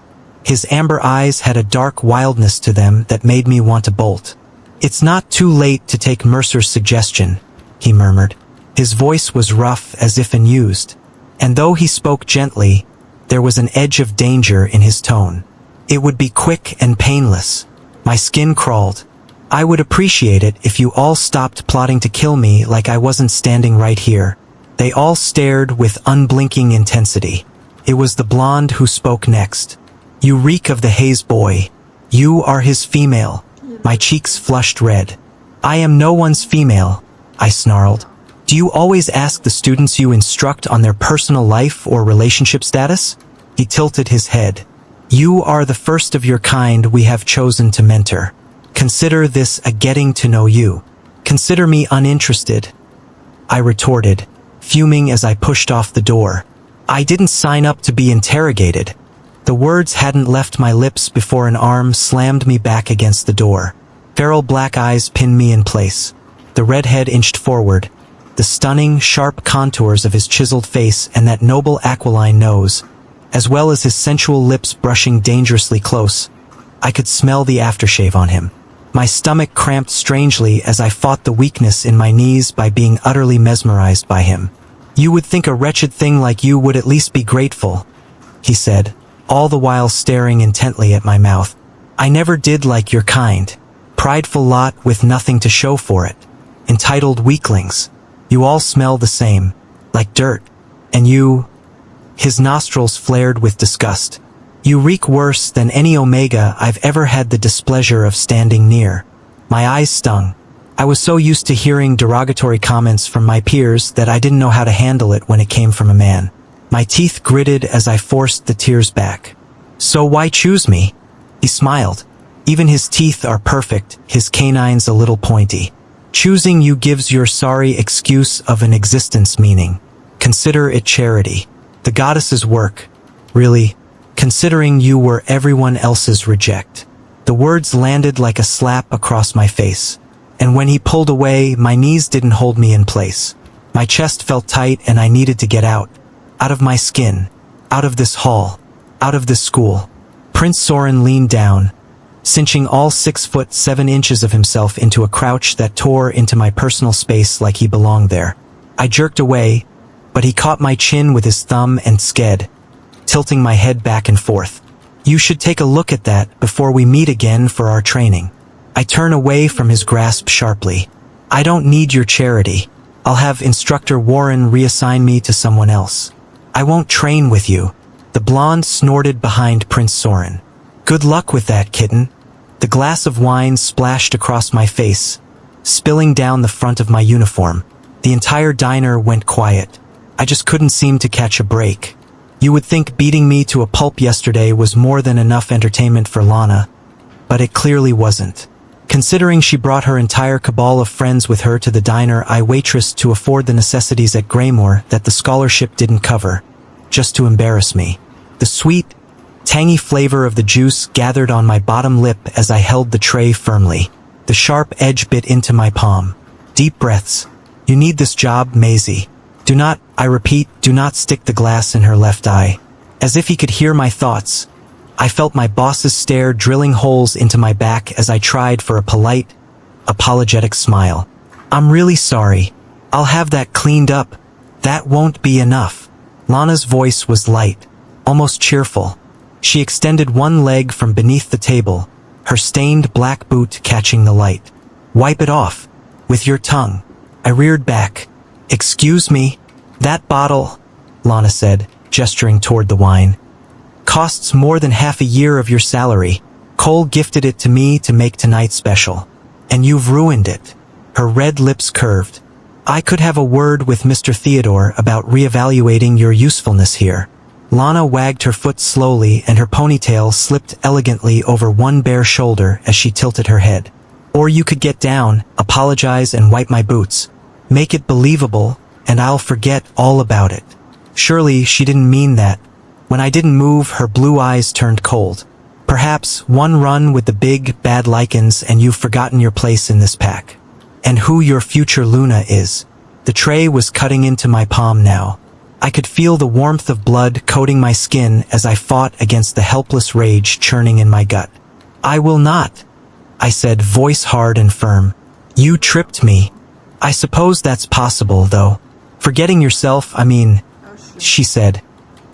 His amber eyes had a dark wildness to them that made me want to bolt. It's not too late to take Mercer's suggestion, he murmured. His voice was rough as if unused, and though he spoke gently, there was an edge of danger in his tone. It would be quick and painless. My skin crawled. I would appreciate it if you all stopped plotting to kill me like I wasn't standing right here. They all stared with unblinking intensity. It was the blonde who spoke next. You reek of the Hayes boy. You are his female. My cheeks flushed red. I am no one's female, I snarled. Do you always ask the students you instruct on their personal life or relationship status? He tilted his head. You are the first of your kind we have chosen to mentor. Consider this a getting to know you. Consider me uninterested, I retorted, fuming as I pushed off the door. I didn't sign up to be interrogated. The words hadn't left my lips before an arm slammed me back against the door. Feral black eyes pinned me in place. The redhead inched forward, the stunning, sharp contours of his chiseled face and that noble aquiline nose, as well as his sensual lips brushing dangerously close. I could smell the aftershave on him. My stomach cramped strangely as I fought the weakness in my knees by being utterly mesmerized by him. You would think a wretched thing like you would at least be grateful, he said, all the while staring intently at my mouth. I never did like your kind. Prideful lot with nothing to show for it. Entitled weaklings. You all smell the same, like dirt. And you... His nostrils flared with disgust. You reek worse than any Omega I've ever had the displeasure of standing near. My eyes stung. I was so used to hearing derogatory comments from my peers that I didn't know how to handle it when it came from a man. My teeth gritted as I forced the tears back. "So why choose me?" He smiled. Even his teeth are perfect, his canines a little pointy. "Choosing you gives your sorry excuse of an existence meaning. Consider it charity. The goddess's work. Really, considering you were everyone else's reject." The words landed like a slap across my face. And when he pulled away, my knees didn't hold me in place. My chest felt tight and I needed to get out. Out of my skin. Out of this hall. Out of this school. Prince Soren leaned down, cinching all 6'7" of himself into a crouch that tore into my personal space like he belonged there. I jerked away, but he caught my chin with his thumb and sked, tilting my head back and forth. "You should take a look at that before we meet again for our training." I turn away from his grasp sharply. "I don't need your charity. I'll have Instructor Warren reassign me to someone else. I won't train with you." The blonde snorted behind Prince Soren. "Good luck with that, kitten." The glass of wine splashed across my face, spilling down the front of my uniform. The entire diner went quiet. I just couldn't seem to catch a break. You would think beating me to a pulp yesterday was more than enough entertainment for Lana, but it clearly wasn't. Considering she brought her entire cabal of friends with her to the diner I waitressed to afford the necessities at Greymore that the scholarship didn't cover, just to embarrass me. The sweet, tangy flavor of the juice gathered on my bottom lip as I held the tray firmly. The sharp edge bit into my palm. Deep breaths. "You need this job, Maisie. Do not, I repeat, do not stick the glass in her left eye." As if he could hear my thoughts, I felt my boss's stare drilling holes into my back as I tried for a polite, apologetic smile. "I'm really sorry. I'll have that cleaned up." "That won't be enough." Lana's voice was light, almost cheerful. She extended one leg from beneath the table, her stained black boot catching the light. "Wipe it off. With your tongue." I reared back. "Excuse me?" "That bottle," Lana said, gesturing toward the wine, "costs more than half a year of your salary. Cole gifted it to me to make tonight special. And you've ruined it." Her red lips curved. "I could have a word with Mr. Theodore about reevaluating your usefulness here." Lana wagged her foot slowly and her ponytail slipped elegantly over one bare shoulder as she tilted her head. "Or you could get down, apologize and wipe my boots. Make it believable, and I'll forget all about it." Surely she didn't mean that. When I didn't move, her blue eyes turned cold. "Perhaps one run with the big, bad LYCANS and you've forgotten your place in this pack. And who your future Luna is." The tray was cutting into my palm now. I could feel the warmth of blood coating my skin as I fought against the helpless rage churning in my gut. "I will not," I said, voice hard and firm. "You tripped me." "I suppose that's possible, though. Forgetting yourself, I mean," she said,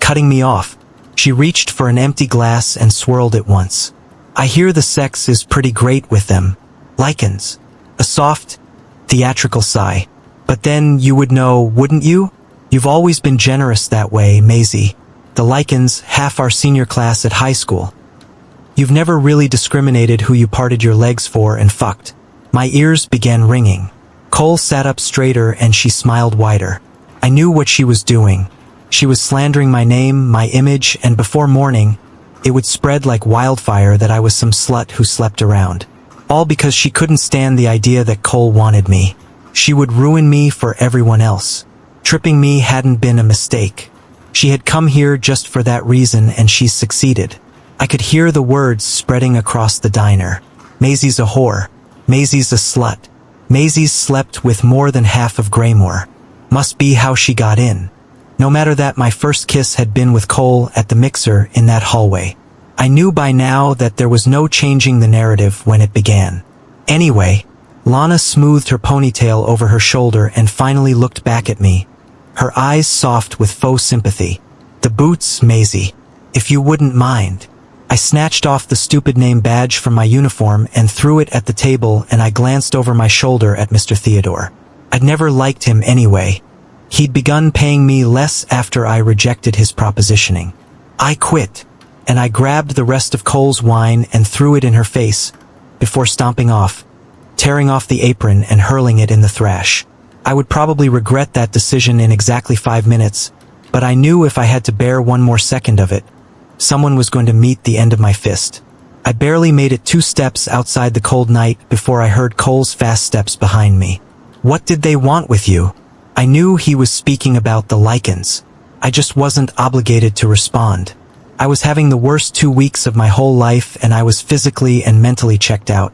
cutting me off. She reached for an empty glass and swirled it once. "I hear the sex is pretty great with them. LYCANS." A soft, theatrical sigh. "But then you would know, wouldn't you? You've always been generous that way, Maisie. The LYCANS, half our senior class at high school. You've never really discriminated who you parted your legs for and fucked." My ears began ringing. Cole sat up straighter and she smiled wider. I knew what she was doing. She was slandering my name, my image, and before morning, it would spread like wildfire that I was some slut who slept around. All because she couldn't stand the idea that Cole wanted me. She would ruin me for everyone else. Tripping me hadn't been a mistake. She had come here just for that reason and she's succeeded. I could hear the words spreading across the diner. Maisie's a whore. Maisie's a slut. Maisie's slept with more than half of Greymore. Must be how she got in. No matter that my first kiss had been with Cole at the mixer in that hallway. I knew by now that there was no changing the narrative when it began. Anyway, Lana smoothed her ponytail over her shoulder and finally looked back at me, her eyes soft with faux sympathy. "The boots, Maisie, if you wouldn't mind." I snatched off the stupid name badge from my uniform and threw it at the table, and I glanced over my shoulder at Mr. Theodore. I'd never liked him anyway. He'd begun paying me less after I rejected his propositioning. I quit, and I grabbed the rest of Cole's wine and threw it in her face, before stomping off. tearing off the apron and hurling it in the thrash. I would probably regret that decision in exactly 5 minutes, but I knew if I had to bear one more second of it, someone was going to meet the end of my fist. I barely made it 2 steps outside the cold night before I heard Cole's fast steps behind me. What did they want with you? I knew he was speaking about the LYCANS. I just wasn't obligated to respond. I was having the worst 2 weeks of my whole life, and I was physically and mentally checked out.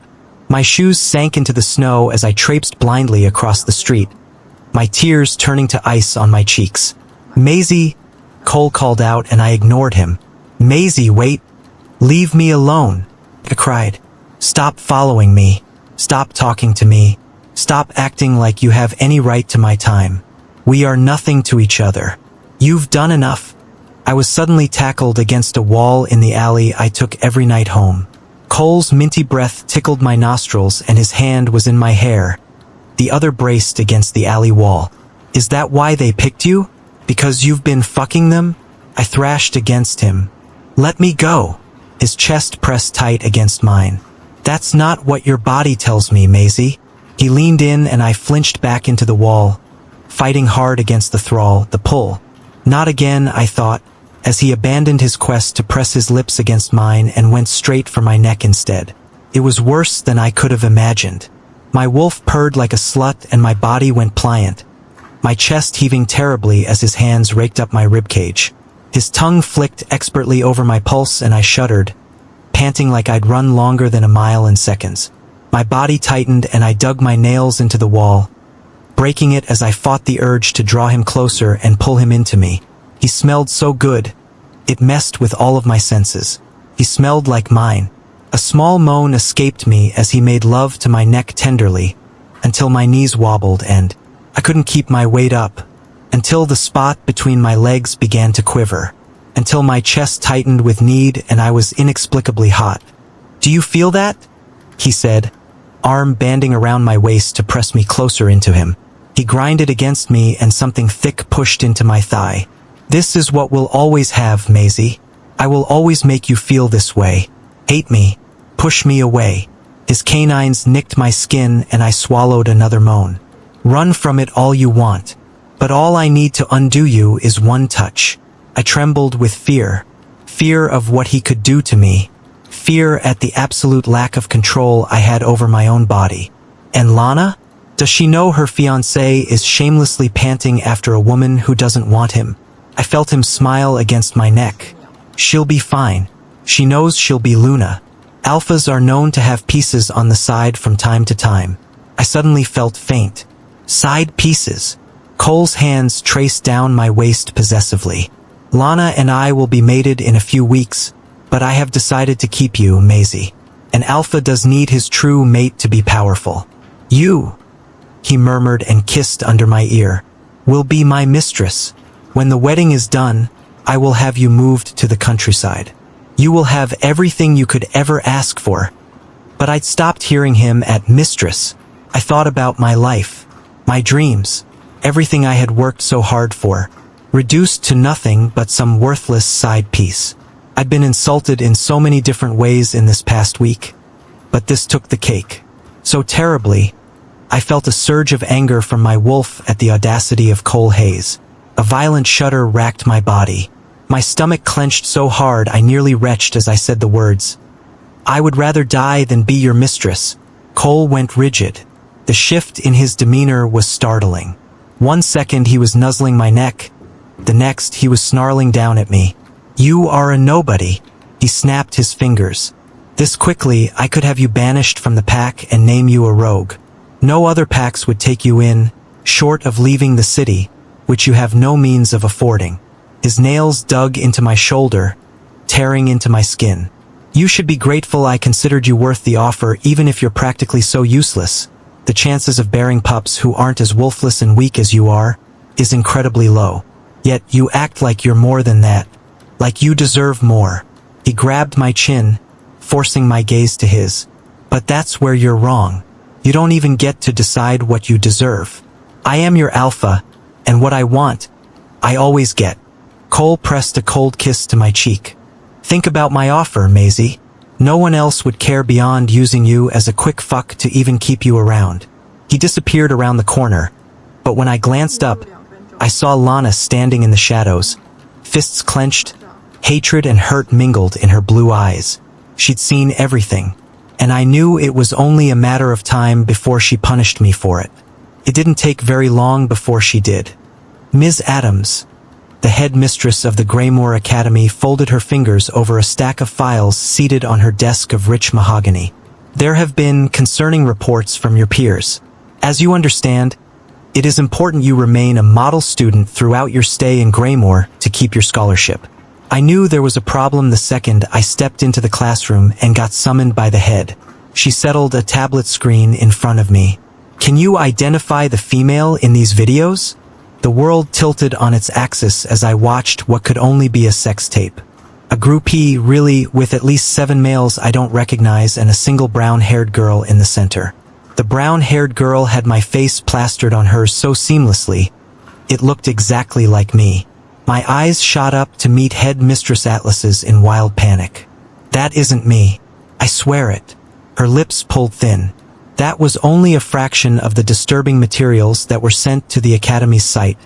My shoes sank into the snow as I traipsed blindly across the street, my tears turning to ice on my cheeks. Maisie, Cole called out, and I ignored him. Maisie, wait. Leave me alone, I cried. Stop following me. Stop talking to me. Stop acting like you have any right to my time. We are nothing to each other. You've done enough. I was suddenly tackled against a wall in the alley I took every night home. Cole's minty breath tickled my nostrils and his hand was in my hair. The other braced against the alley wall. Is that why they picked you? Because you've been fucking them? I thrashed against him. Let me go. His chest pressed tight against mine. That's not what your body tells me, Maisie. He leaned in and I flinched back into the wall, fighting hard against the thrall, the pull. Not again, I thought, as he abandoned his quest to press his lips against mine and went straight for my neck instead. It was worse than I could have imagined. My wolf purred like a slut and my body went pliant, my chest heaving terribly as his hands raked up my ribcage. His tongue flicked expertly over my pulse and I shuddered, panting like I'd run longer than a mile in seconds. My body tightened and I dug my nails into the wall, breaking it as I fought the urge to draw him closer and pull him into me. He smelled so good. It messed with all of my senses. He smelled like mine. A small moan escaped me as he made love to my neck tenderly, until my knees wobbled and I couldn't keep my weight up, until the spot between my legs began to quiver, until my chest tightened with need and I was inexplicably hot. Do you feel that? He said, arm banding around my waist to press me closer into him. He grinded against me and something thick pushed into my thigh. This is what we'll always have, Maisie. I will always make you feel this way. Hate me. Push me away. His canines nicked my skin and I swallowed another moan. Run from it all you want. But all I need to undo you is one touch. I trembled with fear. Fear of what he could do to me. Fear at the absolute lack of control I had over my own body. And Lana? Does she know her fiancé is shamelessly panting after a woman who doesn't want him? I felt him smile against my neck. She'll be fine. She knows she'll be Luna. Alphas are known to have pieces on the side from time to time. I suddenly felt faint. Side pieces. Cole's hands traced down my waist possessively. Lana and I will be mated in a few weeks, but I have decided to keep you, Maisie. An alpha does need his true mate to be powerful. You, he murmured and kissed under my ear, will be my mistress. When the wedding is done, I will have you moved to the countryside. You will have everything you could ever ask for. But I'd stopped hearing him at mistress. I thought about my life, my dreams, everything I had worked so hard for, reduced to nothing but some worthless side piece. I'd been insulted in so many different ways in this past week, but this took the cake. So terribly, I felt a surge of anger from my wolf at the audacity of Cole Hayes. A violent shudder racked my body. My stomach clenched so hard I nearly retched as I said the words. I would rather die than be your mistress. Cole went rigid. The shift in his demeanor was startling. 1 second he was nuzzling my neck. The next he was snarling down at me. You are a nobody. He snapped his fingers. This quickly I could have you banished from the pack and name you a rogue. No other packs would take you in, short of leaving the city, which you have no means of affording. His nails dug into my shoulder, tearing into my skin. You should be grateful I considered you worth the offer even if you're practically so useless. The chances of bearing pups who aren't as wolfless and weak as you are is incredibly low. Yet you act like you're more than that. Like you deserve more. He grabbed my chin, forcing my gaze to his. But that's where you're wrong. You don't even get to decide what you deserve. I am your alpha, and what I want, I always get. Cole pressed a cold kiss to my cheek. Think about my offer, Maisie. No one else would care beyond using you as a quick fuck to even keep you around. He disappeared around the corner, but when I glanced up, I saw Lana standing in the shadows, fists clenched, hatred and hurt mingled in her blue eyes. She'd seen everything, and I knew it was only a matter of time before she punished me for it. It didn't take very long before she did. Ms. Adams, the head mistress of the Greymore Academy, folded her fingers over a stack of files seated on her desk of rich mahogany. There have been concerning reports from your peers. As you understand, it is important you remain a model student throughout your stay in Greymore to keep your scholarship. I knew there was a problem the second I stepped into the classroom and got summoned by the head. She settled a tablet screen in front of me. Can you identify the female in these videos? The world tilted on its axis as I watched what could only be a sex tape. A groupie, really, with at least 7 males I don't recognize and a single brown-haired girl in the center. The brown-haired girl had my face plastered on hers so seamlessly, it looked exactly like me. My eyes shot up to meet Head Mistress Atlas's in wild panic. That isn't me. I swear it. Her lips pulled thin. That was only a fraction of the disturbing materials that were sent to the Academy's site,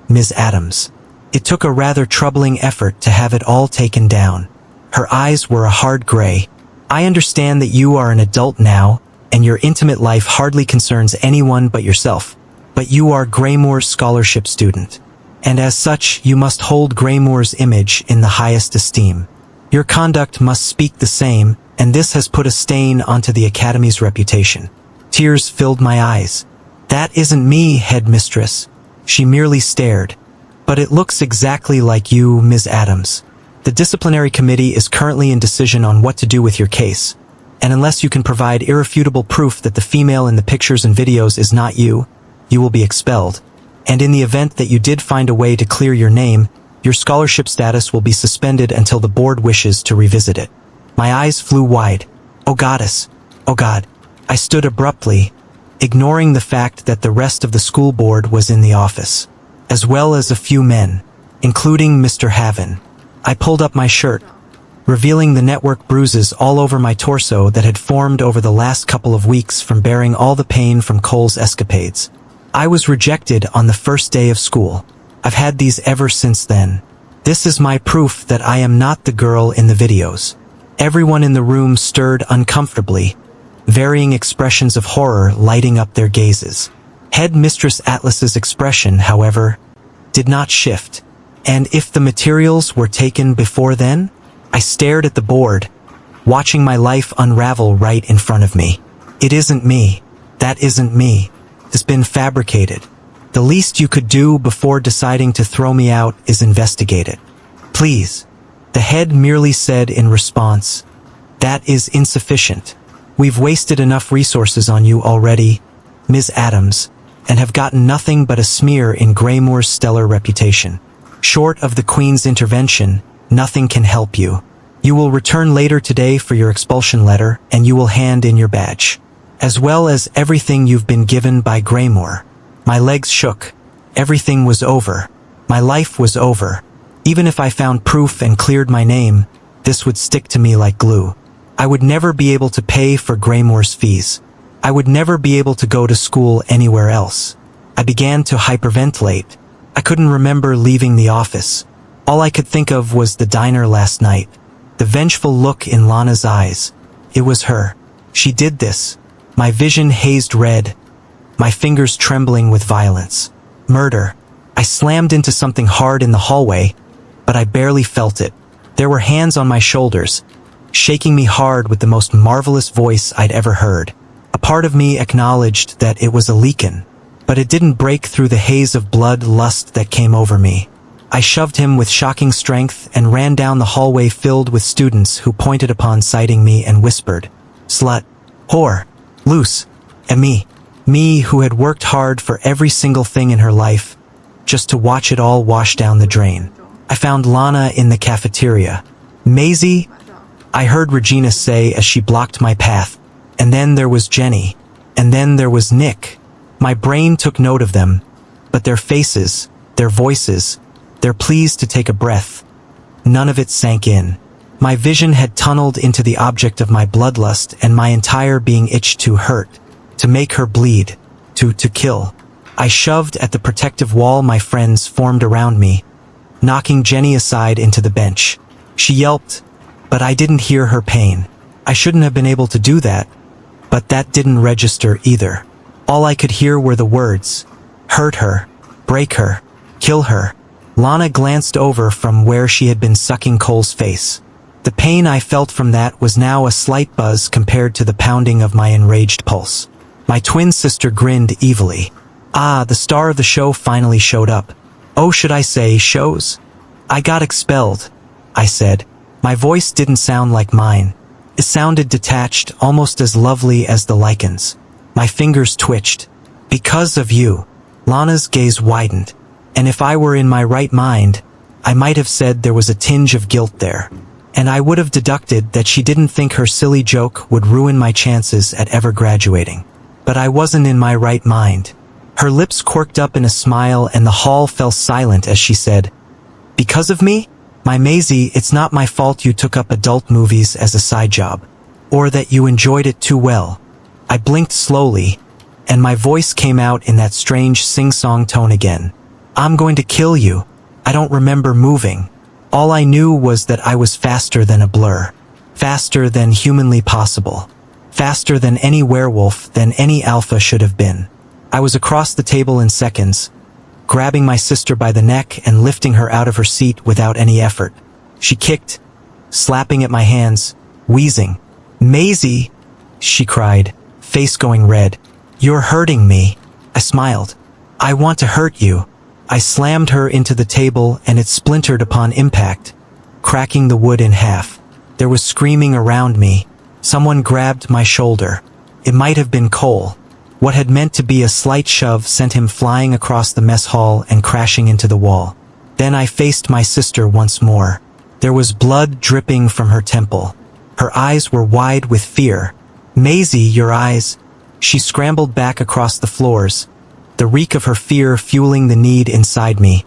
Ms. Adams. It took a rather troubling effort to have it all taken down. Her eyes were a hard gray. I understand that you are an adult now, and your intimate life hardly concerns anyone but yourself. But you are Greymore's scholarship student. And as such, you must hold Greymore's image in the highest esteem. Your conduct must speak the same, and this has put a stain onto the Academy's reputation. Tears filled my eyes. That isn't me, headmistress. She merely stared. But it looks exactly like you, Ms. Adams. The disciplinary committee is currently in decision on what to do with your case. And unless you can provide irrefutable proof that the female in the pictures and videos is not you, you will be expelled. And in the event that you did find a way to clear your name, your scholarship status will be suspended until the board wishes to revisit it. My eyes flew wide. Oh goddess. Oh God. I stood abruptly, ignoring the fact that the rest of the school board was in the office, as well as a few men, including Mr. Haven. I pulled up my shirt, revealing the network bruises all over my torso that had formed over the last couple of weeks from bearing all the pain from Cole's escapades. I was rejected on the first day of school. I've had these ever since then. This is my proof that I am not the girl in the videos. Everyone in the room stirred uncomfortably, varying expressions of horror lighting up their gazes. Head Mistress Atlas's expression, however, did not shift. And if the materials were taken before then? I stared at the board, watching my life unravel right in front of me. It isn't me. That isn't me. It's been fabricated. The least you could do before deciding to throw me out is investigate it. Please. The head merely said in response, that is insufficient. We've wasted enough resources on you already, Ms. Adams, and have gotten nothing but a smear in Greymore's stellar reputation. Short of the Queen's intervention, nothing can help you. You will return later today for your expulsion letter, and you will hand in your badge, as well as everything you've been given by Greymore. My legs shook. Everything was over. My life was over. Even if I found proof and cleared my name, this would stick to me like glue. I would never be able to pay for Greymore's fees. I would never be able to go to school anywhere else. I began to hyperventilate. I couldn't remember leaving the office. All I could think of was the diner last night. The vengeful look in Lana's eyes. It was her. She did this. My vision hazed red, my fingers trembling with violence. Murder. I slammed into something hard in the hallway, but I barely felt it. There were hands on my shoulders, shaking me hard with the most marvelous voice I'd ever heard. A part of me acknowledged that it was a LYCAN, but it didn't break through the haze of blood lust that came over me. I shoved him with shocking strength and ran down the hallway filled with students who pointed upon sighting me and whispered, "Slut. Whore. Loose." And me who had worked hard for every single thing in her life, just to watch it all wash down the drain. I found Lana in the cafeteria. "Maisie," I heard Regina say as she blocked my path. And then there was Jenny. And then there was Nick. My brain took note of them, but their faces, their voices, their pleas to take a breath, none of it sank in. My vision had tunneled into the object of my bloodlust, and my entire being itched to hurt, to make her bleed, to kill. I shoved at the protective wall my friends formed around me, knocking Jenny aside into the bench. She yelped, but I didn't hear her pain. I shouldn't have been able to do that, but that didn't register either. All I could hear were the words, hurt her, break her, kill her. Lana glanced over from where she had been sucking Cole's face. The pain I felt from that was now a slight buzz compared to the pounding of my enraged pulse. My twin sister grinned evilly. Ah, the star of the show finally showed up. Oh, should I say shows? I got expelled, I said. My voice didn't sound like mine. It sounded detached, almost as lovely as the LYCANS. My fingers twitched. Because of you. Lana's gaze widened. And if I were in my right mind, I might have said there was a tinge of guilt there. And I would have deducted that she didn't think her silly joke would ruin my chances at ever graduating. But I wasn't in my right mind. Her lips quirked up in a smile and the hall fell silent as she said, because of me? My Maisie, it's not my fault you took up adult movies as a side job. Or that you enjoyed it too well. I blinked slowly, and my voice came out in that strange sing-song tone again. I'm going to kill you. I don't remember moving. All I knew was that I was faster than a blur. Faster than humanly possible. Faster than any werewolf, than any alpha should have been. I was across the table in seconds, grabbing my sister by the neck and lifting her out of her seat without any effort. She kicked, slapping at my hands, wheezing. Maisie, she cried, face going red. You're hurting me. I smiled. I want to hurt you. I slammed her into the table and it splintered upon impact, cracking the wood in half. There was screaming around me. Someone grabbed my shoulder. It might have been Cole. What had meant to be a slight shove sent him flying across the mess hall and crashing into the wall. Then I faced my sister once more. There was blood dripping from her temple. Her eyes were wide with fear. Maisie, your eyes. She scrambled back across the floors, the reek of her fear fueling the need inside me,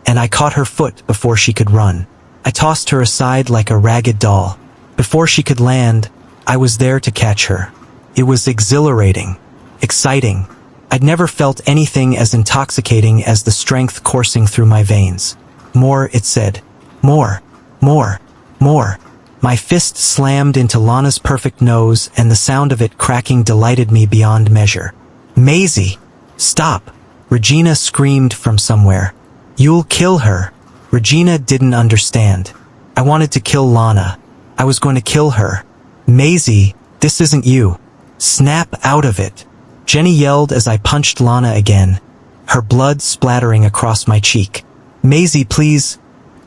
and I caught her foot before she could run. I tossed her aside like a ragged doll. Before she could land, I was there to catch her. It was exhilarating. Exciting. I'd never felt anything as intoxicating as the strength coursing through my veins. More, it said. More. More. More. My fist slammed into Lana's perfect nose, and the sound of it cracking delighted me beyond measure. Maisie! Stop! Regina screamed from somewhere. You'll kill her. Regina didn't understand. I wanted to kill Lana. I was going to kill her. Maisie, this isn't you. Snap out of it. Jenny yelled as I punched Lana again, her blood splattering across my cheek. Maisie, please.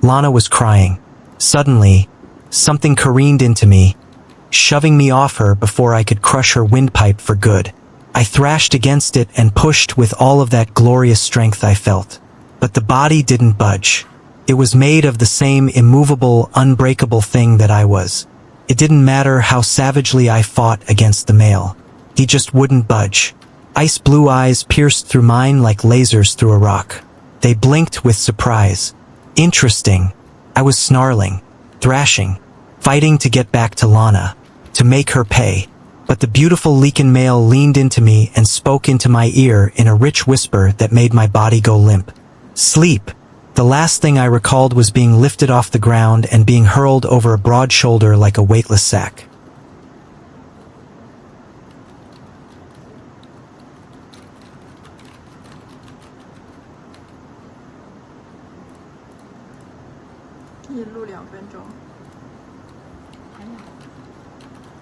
Lana was crying. Suddenly, something careened into me, shoving me off her before I could crush her windpipe for good. I thrashed against it and pushed with all of that glorious strength I felt. But the body didn't budge. It was made of the same immovable, unbreakable thing that I was. It didn't matter how savagely I fought against the male. He just wouldn't budge. Ice blue eyes pierced through mine like lasers through a rock. They blinked with surprise. Interesting. I was snarling, thrashing, fighting to get back to Lana, to make her pay. But the beautiful LYCAN male leaned into me and spoke into my ear in a rich whisper that made my body go limp. Sleep. The last thing I recalled was being lifted off the ground and being hurled over a broad shoulder like a weightless sack.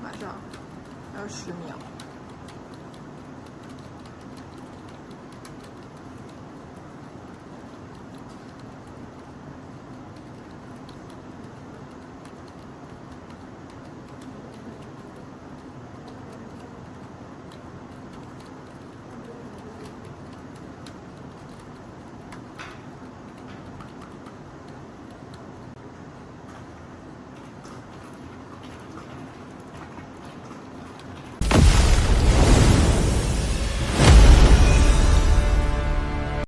马上还有10秒。